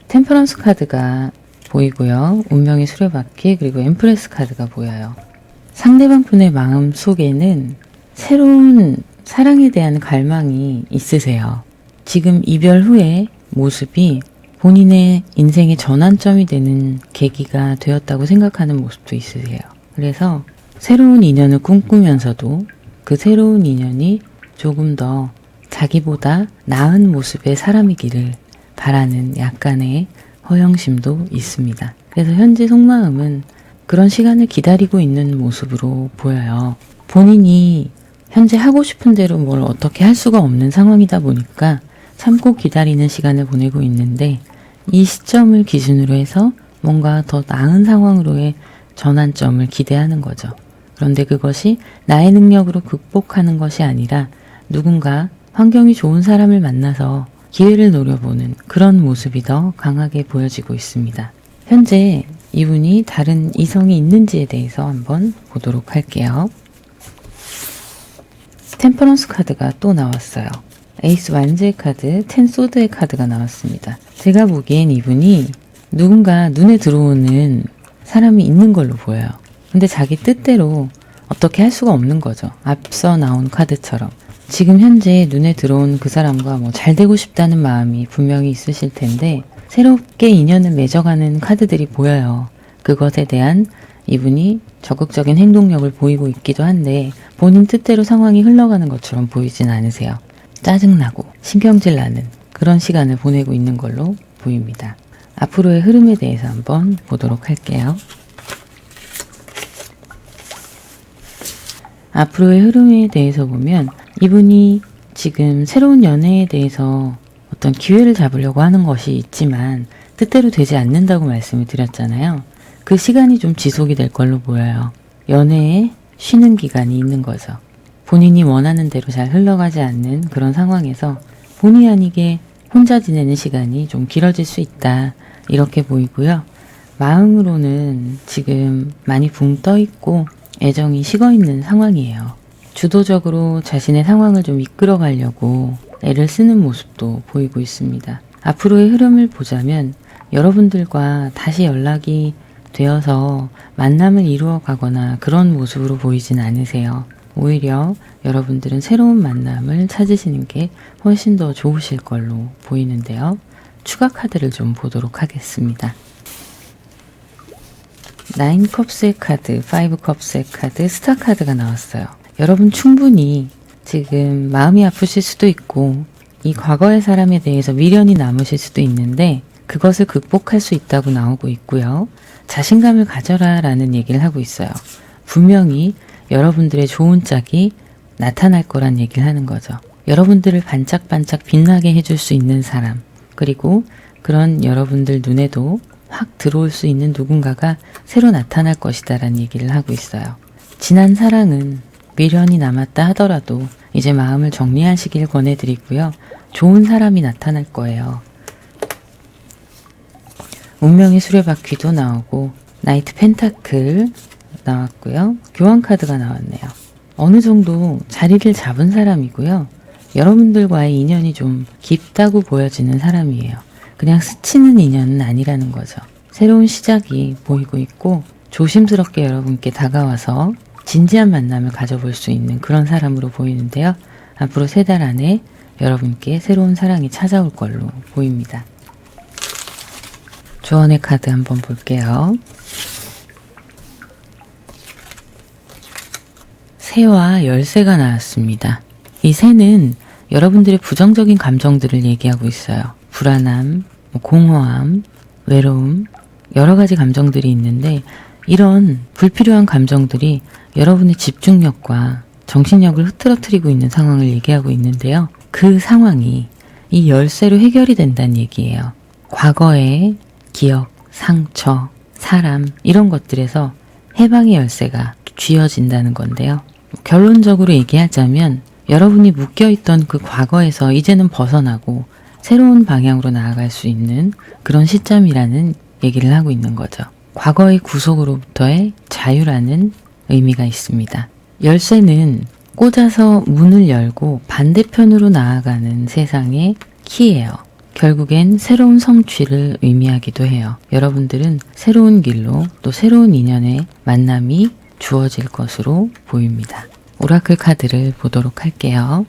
템퍼런스 카드가 보이고요. 운명의 수레바퀴 그리고 엠프레스 카드가 보여요. 상대방 분의 마음 속에는 새로운 사랑에 대한 갈망이 있으세요. 지금 이별 후의 모습이 본인의 인생의 전환점이 되는 계기가 되었다고 생각하는 모습도 있으세요. 그래서 새로운 인연을 꿈꾸면서도 그 새로운 인연이 조금 더 자기보다 나은 모습의 사람이기를 바라는 약간의 허영심도 있습니다. 그래서 현재 속마음은 그런 시간을 기다리고 있는 모습으로 보여요. 본인이 현재 하고 싶은 대로 뭘 어떻게 할 수가 없는 상황이다 보니까 참고 기다리는 시간을 보내고 있는데 이 시점을 기준으로 해서 뭔가 더 나은 상황으로의 전환점을 기대하는 거죠. 그런데 그것이 나의 능력으로 극복하는 것이 아니라 누군가 환경이 좋은 사람을 만나서 기회를 노려보는 그런 모습이 더 강하게 보여지고 있습니다. 현재 이분이 다른 이성이 있는지에 대해서 한번 보도록 할게요. 템퍼런스 카드가 또 나왔어요. 에이스 완즈의 카드, 텐 소드의 카드가 나왔습니다. 제가 보기엔 이분이 누군가 눈에 들어오는 사람이 있는 걸로 보여요. 근데 자기 뜻대로 어떻게 할 수가 없는 거죠. 앞서 나온 카드처럼. 지금 현재 눈에 들어온 그 사람과 잘 되고 싶다는 마음이 분명히 있으실 텐데 새롭게 인연을 맺어가는 카드들이 보여요. 그것에 대한 이분이 적극적인 행동력을 보이고 있기도 한데 본인 뜻대로 상황이 흘러가는 것처럼 보이진 않으세요. 짜증나고 신경질 나는 그런 시간을 보내고 있는 걸로 보입니다. 앞으로의 흐름에 대해서 한번 보도록 할게요. 앞으로의 흐름에 대해서 보면 이분이 지금 새로운 연애에 대해서 어떤 기회를 잡으려고 하는 것이 있지만 뜻대로 되지 않는다고 말씀을 드렸잖아요. 그 시간이 좀 지속이 될 걸로 보여요. 연애에 쉬는 기간이 있는 거죠. 본인이 원하는 대로 잘 흘러가지 않는 그런 상황에서 본의 아니게 혼자 지내는 시간이 좀 길어질 수 있다. 이렇게 보이고요. 마음으로는 지금 많이 붕 떠 있고 애정이 식어 있는 상황이에요. 주도적으로 자신의 상황을 좀 이끌어 가려고 애를 쓰는 모습도 보이고 있습니다. 앞으로의 흐름을 보자면 여러분들과 다시 연락이 되어서 만남을 이루어 가거나 그런 모습으로 보이진 않으세요. 오히려 여러분들은 새로운 만남을 찾으시는 게 훨씬 더 좋으실 걸로 보이는데요. 추가 카드를 좀 보도록 하겠습니다. 9컵스의 카드, 5컵스의 카드, 스타 카드가 나왔어요. 여러분 충분히 지금 마음이 아프실 수도 있고 이 과거의 사람에 대해서 미련이 남으실 수도 있는데 그것을 극복할 수 있다고 나오고 있고요. 자신감을 가져라 라는 얘기를 하고 있어요. 분명히 여러분들의 좋은 짝이 나타날 거란 얘기를 하는 거죠. 여러분들을 반짝반짝 빛나게 해줄 수 있는 사람, 그리고 그런 여러분들 눈에도 확 들어올 수 있는 누군가가 새로 나타날 것이다 라는 얘기를 하고 있어요. 지난 사랑은 미련이 남았다 하더라도 이제 마음을 정리하시길 권해드리고요. 좋은 사람이 나타날 거예요. 운명의 수레바퀴도 나오고 나이트 펜타클 나왔고요. 교환 카드가 나왔네요. 어느 정도 자리를 잡은 사람이고요. 여러분들과의 인연이 좀 깊다고 보여지는 사람이에요. 그냥 스치는 인연은 아니라는 거죠. 새로운 시작이 보이고 있고 조심스럽게 여러분께 다가와서 진지한 만남을 가져볼 수 있는 그런 사람으로 보이는데요. 앞으로 3달 안에 여러분께 새로운 사랑이 찾아올 걸로 보입니다. 조언의 카드 한번 볼게요. 새와 열쇠가 나왔습니다. 이 새는 여러분들의 부정적인 감정들을 얘기하고 있어요. 불안함, 공허함, 외로움, 여러 가지 감정들이 있는데 이런 불필요한 감정들이 여러분의 집중력과 정신력을 흐트러뜨리고 있는 상황을 얘기하고 있는데요. 그 상황이 이 열쇠로 해결이 된다는 얘기예요. 과거에 기억, 상처, 사람 이런 것들에서 해방의 열쇠가 쥐어진다는 건데요. 결론적으로 얘기하자면 여러분이 묶여있던 그 과거에서 이제는 벗어나고 새로운 방향으로 나아갈 수 있는 그런 시점이라는 얘기를 하고 있는 거죠. 과거의 구속으로부터의 자유라는 의미가 있습니다. 열쇠는 꽂아서 문을 열고 반대편으로 나아가는 세상의 키예요. 결국엔 새로운 성취를 의미하기도 해요. 여러분들은 새로운 길로 또 새로운 인연의 만남이 주어질 것으로 보입니다. 오라클 카드를 보도록 할게요.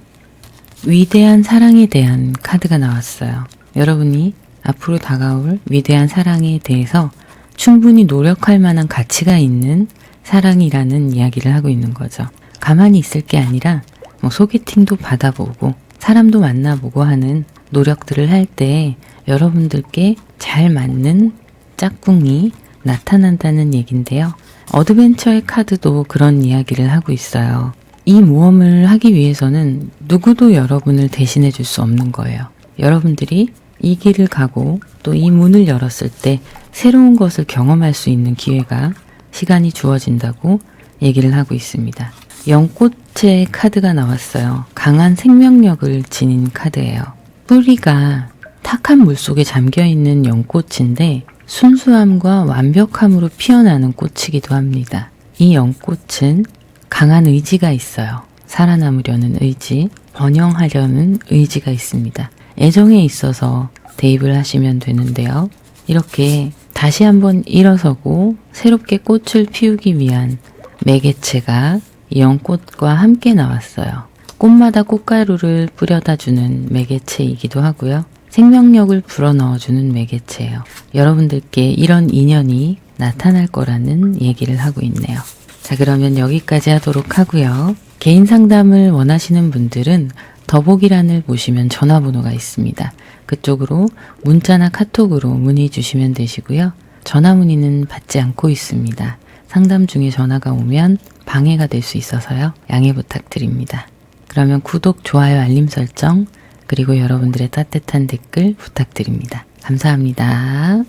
위대한 사랑에 대한 카드가 나왔어요. 여러분이 앞으로 다가올 위대한 사랑에 대해서 충분히 노력할 만한 가치가 있는 사랑이라는 이야기를 하고 있는 거죠. 가만히 있을 게 아니라 소개팅도 받아보고 사람도 만나보고 하는 노력들을 할 때 여러분들께 잘 맞는 짝꿍이 나타난다는 얘긴데요. 어드벤처의 카드도 그런 이야기를 하고 있어요. 이 모험을 하기 위해서는 누구도 여러분을 대신해 줄 수 없는 거예요. 여러분들이 이 길을 가고 또 이 문을 열었을 때 새로운 것을 경험할 수 있는 기회가 시간이 주어진다고 얘기를 하고 있습니다. 연꽃의 카드가 나왔어요. 강한 생명력을 지닌 카드예요. 뿌리가 탁한 물속에 잠겨있는 연꽃인데 순수함과 완벽함으로 피어나는 꽃이기도 합니다. 이 연꽃은 강한 의지가 있어요. 살아남으려는 의지, 번영하려는 의지가 있습니다. 애정에 있어서 대입을 하시면 되는데요. 이렇게 다시 한번 일어서고 새롭게 꽃을 피우기 위한 매개체가 이 연꽃과 함께 나왔어요. 꽃마다 꽃가루를 뿌려다 주는 매개체이기도 하고요. 생명력을 불어넣어주는 매개체예요. 여러분들께 이런 인연이 나타날 거라는 얘기를 하고 있네요. 자, 그러면 여기까지 하도록 하고요. 개인 상담을 원하시는 분들은 더보기란을 보시면 전화번호가 있습니다. 그쪽으로 문자나 카톡으로 문의 주시면 되시고요. 전화 문의는 받지 않고 있습니다. 상담 중에 전화가 오면 방해가 될 수 있어서요. 양해 부탁드립니다. 그러면 구독, 좋아요, 알림 설정, 그리고 여러분들의 따뜻한 댓글 부탁드립니다. 감사합니다.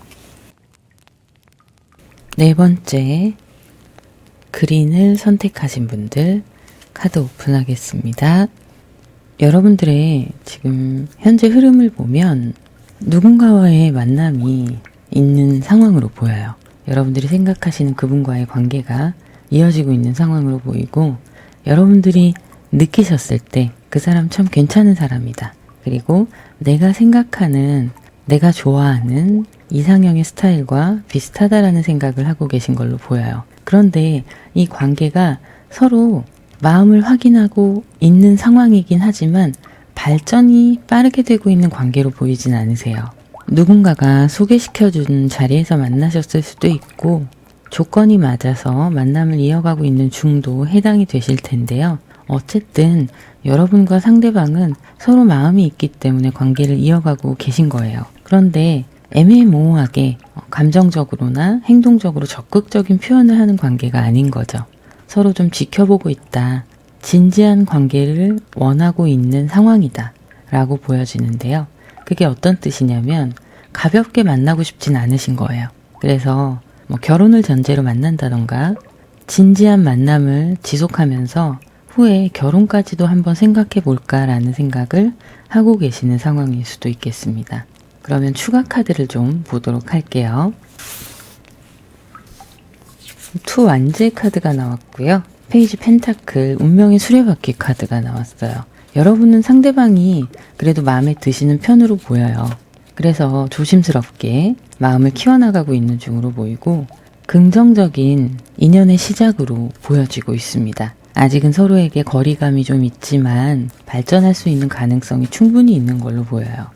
네 번째, 그린을 선택하신 분들 카드 오픈하겠습니다. 여러분들의 지금 현재 흐름을 보면 누군가와의 만남이 있는 상황으로 보여요. 여러분들이 생각하시는 그분과의 관계가 이어지고 있는 상황으로 보이고, 여러분들이 느끼셨을 때 그 사람 참 괜찮은 사람이다. 그리고 내가 생각하는, 내가 좋아하는 이상형의 스타일과 비슷하다라는 생각을 하고 계신 걸로 보여요. 그런데 이 관계가 서로 마음을 확인하고 있는 상황이긴 하지만 발전이 빠르게 되고 있는 관계로 보이진 않으세요. 누군가가 소개시켜준 자리에서 만나셨을 수도 있고 조건이 맞아서 만남을 이어가고 있는 중도 해당이 되실 텐데요. 어쨌든 여러분과 상대방은 서로 마음이 있기 때문에 관계를 이어가고 계신 거예요. 그런데 애매모호하게 감정적으로나 행동적으로 적극적인 표현을 하는 관계가 아닌 거죠. 서로 좀 지켜보고 있다. 진지한 관계를 원하고 있는 상황이다. 라고 보여지는데요. 그게 어떤 뜻이냐면 가볍게 만나고 싶진 않으신 거예요. 그래서 결혼을 전제로 만난다던가 진지한 만남을 지속하면서 후에 결혼까지도 한번 생각해 볼까라는 생각을 하고 계시는 상황일 수도 있겠습니다. 그러면 추가 카드를 좀 보도록 할게요. 투 완제 카드가 나왔고요. 페이지 펜타클 운명의 수레바퀴 카드가 나왔어요. 여러분은 상대방이 그래도 마음에 드시는 편으로 보여요. 그래서 조심스럽게 마음을 키워나가고 있는 중으로 보이고 긍정적인 인연의 시작으로 보여지고 있습니다. 아직은 서로에게 거리감이 좀 있지만 발전할 수 있는 가능성이 충분히 있는 걸로 보여요.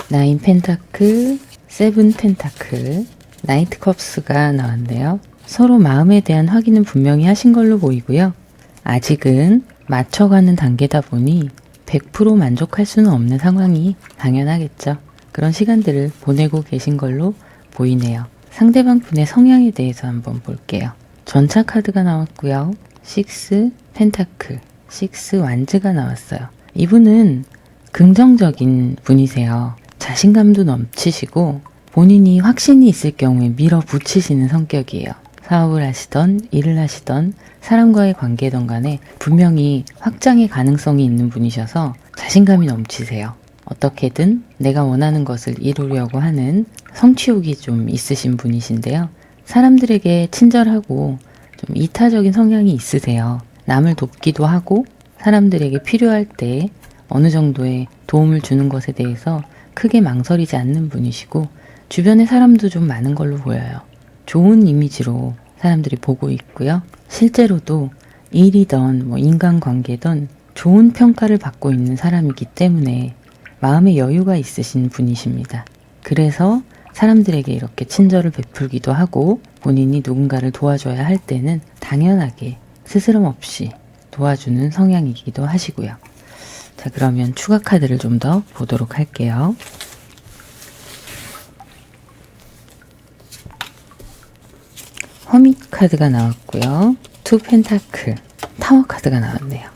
9 펜타클, 7 펜타클, 나이트 컵스가 나왔네요. 서로 마음에 대한 확인은 분명히 하신 걸로 보이고요. 아직은 맞춰가는 단계다 보니 100% 만족할 수는 없는 상황이 당연하겠죠. 그런 시간들을 보내고 계신 걸로 보이네요. 상대방 분의 성향에 대해서 한번 볼게요. 전차 카드가 나왔고요. 6 펜타클, 6 완즈가 나왔어요. 이분은 긍정적인 분이세요. 자신감도 넘치시고 본인이 확신이 있을 경우에 밀어붙이시는 성격이에요. 사업을 하시던 일을 하시던 사람과의 관계든 간에 분명히 확장의 가능성이 있는 분이셔서 자신감이 넘치세요. 어떻게든 내가 원하는 것을 이루려고 하는 성취욕이 좀 있으신 분이신데요. 사람들에게 친절하고 좀 이타적인 성향이 있으세요. 남을 돕기도 하고 사람들에게 필요할 때 어느 정도의 도움을 주는 것에 대해서 크게 망설이지 않는 분이시고 주변에 사람도 좀 많은 걸로 보여요. 좋은 이미지로 사람들이 보고 있고요. 실제로도 일이든 인간관계든 좋은 평가를 받고 있는 사람이기 때문에 마음의 여유가 있으신 분이십니다. 그래서 사람들에게 이렇게 친절을 베풀기도 하고 본인이 누군가를 도와줘야 할 때는 당연하게 스스럼 없이 도와주는 성향이기도 하시고요. 자, 그러면 추가 카드를 좀 더 보도록 할게요. 허밋 카드가 나왔고요. 투 펜타클, 타워 카드가 나왔네요.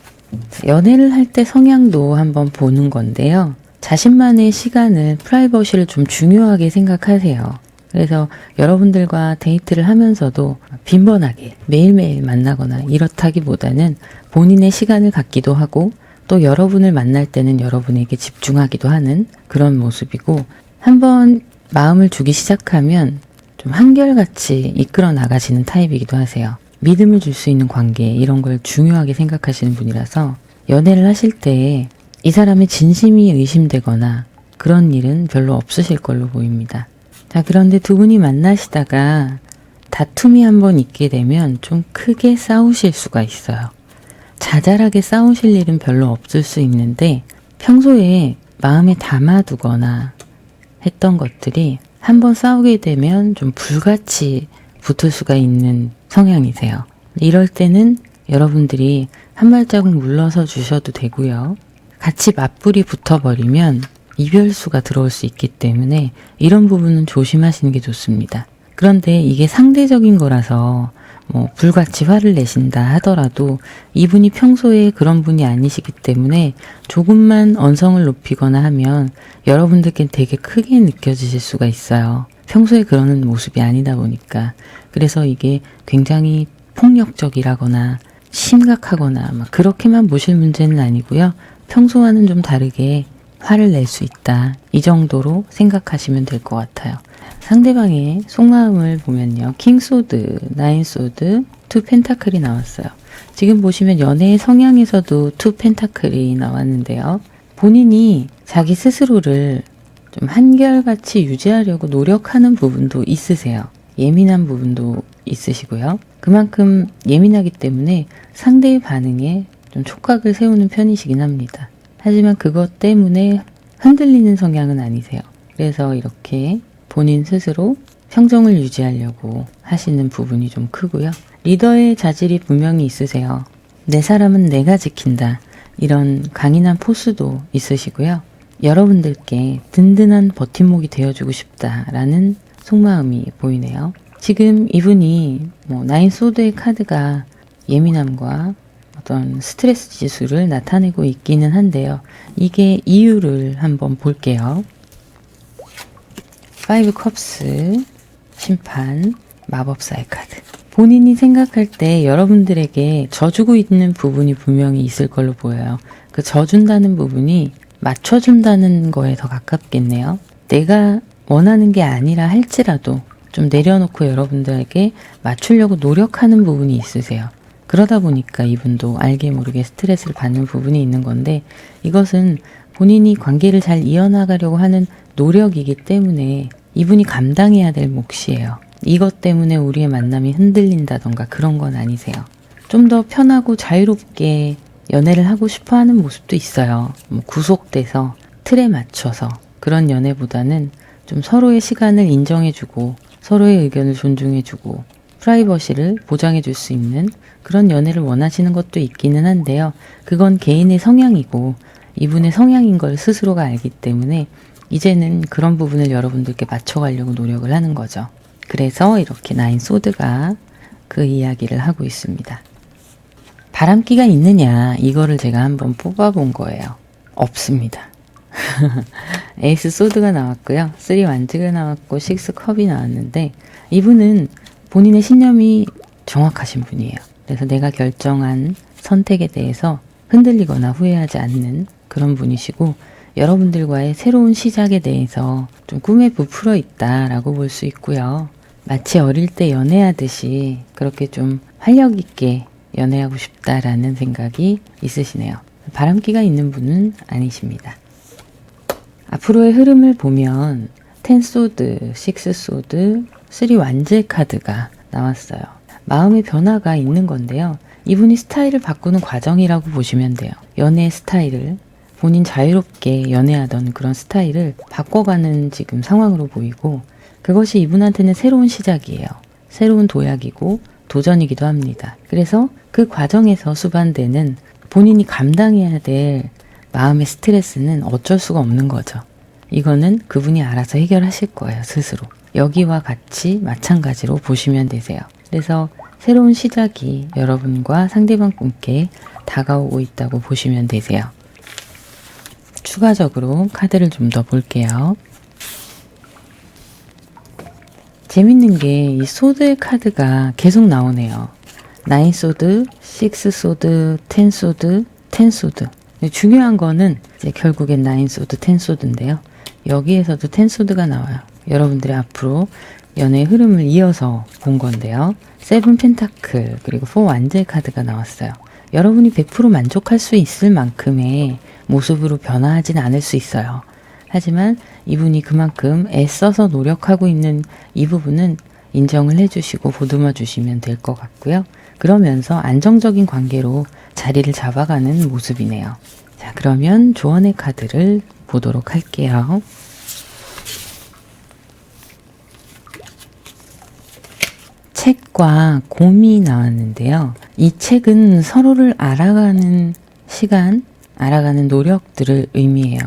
연애를 할 때 성향도 한번 보는 건데요. 자신만의 시간을, 프라이버시를 좀 중요하게 생각하세요. 그래서 여러분들과 데이트를 하면서도 빈번하게 매일매일 만나거나 이렇다기보다는 본인의 시간을 갖기도 하고 또 여러분을 만날 때는 여러분에게 집중하기도 하는 그런 모습이고, 한번 마음을 주기 시작하면 좀 한결같이 이끌어 나가시는 타입이기도 하세요. 믿음을 줄 수 있는 관계, 이런 걸 중요하게 생각하시는 분이라서 연애를 하실 때 이 사람의 진심이 의심되거나 그런 일은 별로 없으실 걸로 보입니다. 자, 그런데 두 분이 만나시다가 다툼이 한번 있게 되면 좀 크게 싸우실 수가 있어요. 자잘하게 싸우실 일은 별로 없을 수 있는데 평소에 마음에 담아두거나 했던 것들이 한번 싸우게 되면 좀 불같이 붙을 수가 있는 성향이세요. 이럴 때는 여러분들이 한 발자국 물러서 주셔도 되고요. 같이 맞불이 붙어버리면 이별수가 들어올 수 있기 때문에 이런 부분은 조심하시는 게 좋습니다. 그런데 이게 상대적인 거라서 불같이 화를 내신다 하더라도 이분이 평소에 그런 분이 아니시기 때문에 조금만 언성을 높이거나 하면 여러분들께 되게 크게 느껴지실 수가 있어요. 평소에 그러는 모습이 아니다 보니까. 그래서 이게 굉장히 폭력적이라거나 심각하거나 그렇게만 보실 문제는 아니고요. 평소와는 좀 다르게 화를 낼 수 있다. 이 정도로 생각하시면 될 것 같아요. 상대방의 속마음을 보면요. 킹소드, 나인소드, 투 펜타클이 나왔어요. 지금 보시면 연애의 성향에서도 투 펜타클이 나왔는데요. 본인이 자기 스스로를 좀 한결같이 유지하려고 노력하는 부분도 있으세요. 예민한 부분도 있으시고요. 그만큼 예민하기 때문에 상대의 반응에 좀 촉각을 세우는 편이시긴 합니다. 하지만 그것 때문에 흔들리는 성향은 아니세요. 그래서 이렇게 본인 스스로 평정을 유지하려고 하시는 부분이 좀 크고요. 리더의 자질이 분명히 있으세요. 내 사람은 내가 지킨다. 이런 강인한 포스도 있으시고요. 여러분들께 든든한 버팀목이 되어주고 싶다라는 속마음이 보이네요. 지금 이분이 나인 소드의 카드가 예민함과 어떤 스트레스 지수를 나타내고 있기는 한데요. 이게 이유를 한번 볼게요. 5 컵스, 심판, 마법사의 카드. 본인이 생각할 때 여러분들에게 져주고 있는 부분이 분명히 있을 걸로 보여요. 그 져준다는 부분이 맞춰준다는 거에 더 가깝겠네요. 내가 원하는 게 아니라 할지라도 좀 내려놓고 여러분들에게 맞추려고 노력하는 부분이 있으세요. 그러다 보니까 이분도 알게 모르게 스트레스를 받는 부분이 있는 건데, 이것은 본인이 관계를 잘 이어나가려고 하는 노력이기 때문에 이분이 감당해야 될 몫이에요. 이것 때문에 우리의 만남이 흔들린다던가 그런 건 아니세요. 좀 더 편하고 자유롭게 연애를 하고 싶어 하는 모습도 있어요. 구속돼서 틀에 맞춰서. 그런 연애보다는 좀 서로의 시간을 인정해주고 서로의 의견을 존중해주고 프라이버시를 보장해줄 수 있는 그런 연애를 원하시는 것도 있기는 한데요. 그건 개인의 성향이고 이분의 성향인 걸 스스로가 알기 때문에 이제는 그런 부분을 여러분들께 맞춰가려고 노력을 하는 거죠. 그래서 이렇게 나인 소드가 그 이야기를 하고 있습니다. 바람기가 있느냐, 이거를 제가 한번 뽑아본 거예요. 없습니다. 에이스 소드가 나왔고요. 3 완즈가 나왔고 6 컵이 나왔는데 이분은 본인의 신념이 정확하신 분이에요. 그래서 내가 결정한 선택에 대해서 흔들리거나 후회하지 않는 그런 분이시고 여러분들과의 새로운 시작에 대해서 좀 꿈에 부풀어 있다라고 볼 수 있고요. 마치 어릴 때 연애하듯이 그렇게 좀 활력 있게 연애하고 싶다라는 생각이 있으시네요. 바람기가 있는 분은 아니십니다. 앞으로의 흐름을 보면 10 소드, 6 소드, 3 완제 카드가 나왔어요. 마음의 변화가 있는 건데요. 이분이 스타일을 바꾸는 과정이라고 보시면 돼요. 연애 스타일을 본인 자유롭게 연애하던 그런 스타일을 바꿔가는 지금 상황으로 보이고 그것이 이분한테는 새로운 시작이에요. 새로운 도약이고 도전이기도 합니다. 그래서 그 과정에서 수반되는 본인이 감당해야 될 마음의 스트레스는 어쩔 수가 없는 거죠. 이거는 그분이 알아서 해결하실 거예요, 스스로. 여기와 같이 마찬가지로 보시면 되세요. 그래서 새로운 시작이 여러분과 상대방 분께 다가오고 있다고 보시면 되세요. 추가적으로 카드를 좀 더 볼게요. 재밌는 게 이 소드의 카드가 계속 나오네요. 9 소드, 6 소드, 10 소드, 10 소드. 중요한 거는 이제 결국엔 9 소드, 10 소드인데요. 여기에서도 10 소드가 나와요. 여러분들의 앞으로 연애의 흐름을 이어서 본 건데요. 7 펜타클 그리고 4 완제 카드가 나왔어요. 여러분이 100% 만족할 수 있을 만큼의 모습으로 변화하진 않을 수 있어요. 하지만 이분이 그만큼 애써서 노력하고 있는 이 부분은 인정을 해주시고 보듬어 주시면 될 것 같고요. 그러면서 안정적인 관계로 자리를 잡아가는 모습이네요. 자, 그러면 조언의 카드를 보도록 할게요. 책과 곰이 나왔는데요. 이 책은 서로를 알아가는 시간, 알아가는 노력들을 의미해요.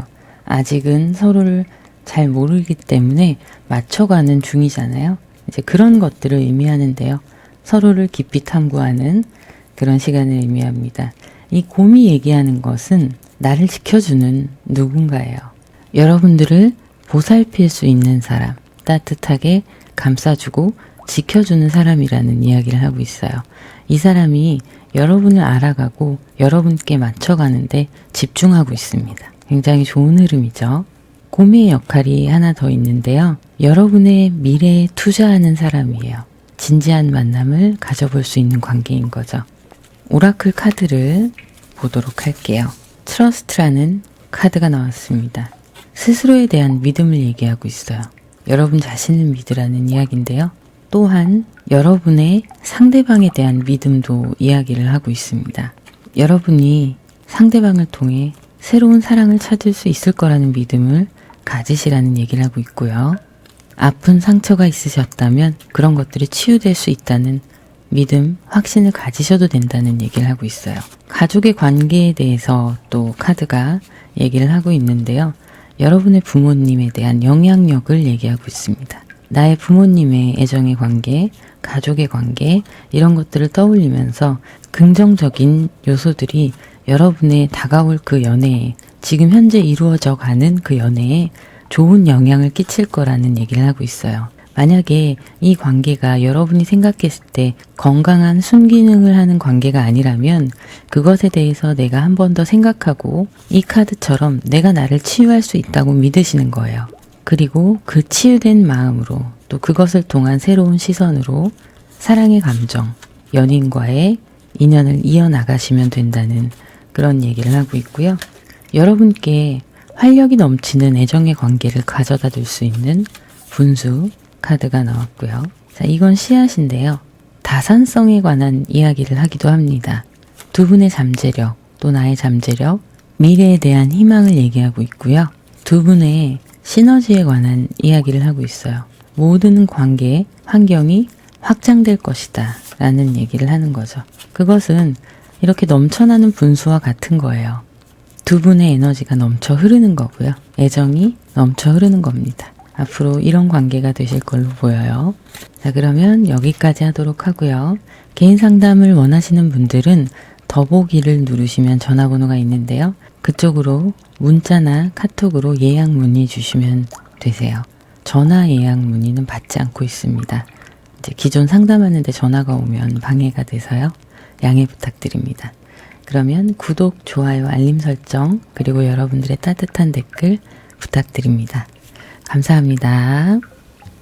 아직은 서로를 잘 모르기 때문에 맞춰가는 중이잖아요. 이제 그런 것들을 의미하는데요. 서로를 깊이 탐구하는 그런 시간을 의미합니다. 이 곰이 얘기하는 것은 나를 지켜주는 누군가예요. 여러분들을 보살필 수 있는 사람, 따뜻하게 감싸주고 지켜주는 사람이라는 이야기를 하고 있어요. 이 사람이 여러분을 알아가고 여러분께 맞춰가는데 집중하고 있습니다. 굉장히 좋은 흐름이죠. 곰의 역할이 하나 더 있는데요. 여러분의 미래에 투자하는 사람이에요. 진지한 만남을 가져볼 수 있는 관계인 거죠. 오라클 카드를 보도록 할게요. 트러스트라는 카드가 나왔습니다. 스스로에 대한 믿음을 얘기하고 있어요. 여러분 자신을 믿으라는 이야기인데요. 또한 여러분의 상대방에 대한 믿음도 이야기를 하고 있습니다. 여러분이 상대방을 통해 새로운 사랑을 찾을 수 있을 거라는 믿음을 가지시라는 얘기를 하고 있고요. 아픈 상처가 있으셨다면 그런 것들이 치유될 수 있다는 믿음, 확신을 가지셔도 된다는 얘기를 하고 있어요. 가족의 관계에 대해서 또 카드가 얘기를 하고 있는데요. 여러분의 부모님에 대한 영향력을 얘기하고 있습니다. 나의 부모님의 애정의 관계, 가족의 관계 이런 것들을 떠올리면서 긍정적인 요소들이 여러분의 다가올 그 연애에 지금 현재 이루어져 가는 그 연애에 좋은 영향을 끼칠 거라는 얘기를 하고 있어요. 만약에 이 관계가 여러분이 생각했을 때 건강한 순기능을 하는 관계가 아니라면 그것에 대해서 내가 한 번 더 생각하고 이 카드처럼 내가 나를 치유할 수 있다고 믿으시는 거예요. 그리고 그 치유된 마음으로 또 그것을 통한 새로운 시선으로 사랑의 감정, 연인과의 인연을 이어나가시면 된다는 그런 얘기를 하고 있고요. 여러분께 활력이 넘치는 애정의 관계를 가져다 줄 수 있는 분수 카드가 나왔고요. 자, 이건 씨앗인데요. 다산성에 관한 이야기를 하기도 합니다. 두 분의 잠재력, 또 나의 잠재력, 미래에 대한 희망을 얘기하고 있고요. 두 분의 시너지에 관한 이야기를 하고 있어요. 모든 관계, 환경이 확장될 것이다 라는 얘기를 하는 거죠. 그것은 이렇게 넘쳐나는 분수와 같은 거예요. 두 분의 에너지가 넘쳐 흐르는 거고요. 애정이 넘쳐 흐르는 겁니다. 앞으로 이런 관계가 되실 걸로 보여요. 자, 그러면 여기까지 하도록 하고요. 개인 상담을 원하시는 분들은 더보기를 누르시면 전화번호가 있는데요. 그쪽으로 문자나 카톡으로 예약 문의 주시면 되세요. 전화 예약 문의는 받지 않고 있습니다. 이제 기존 상담하는데 전화가 오면 방해가 돼서요. 양해 부탁드립니다. 그러면 구독, 좋아요, 알림 설정, 그리고 여러분들의 따뜻한 댓글 부탁드립니다. 감사합니다.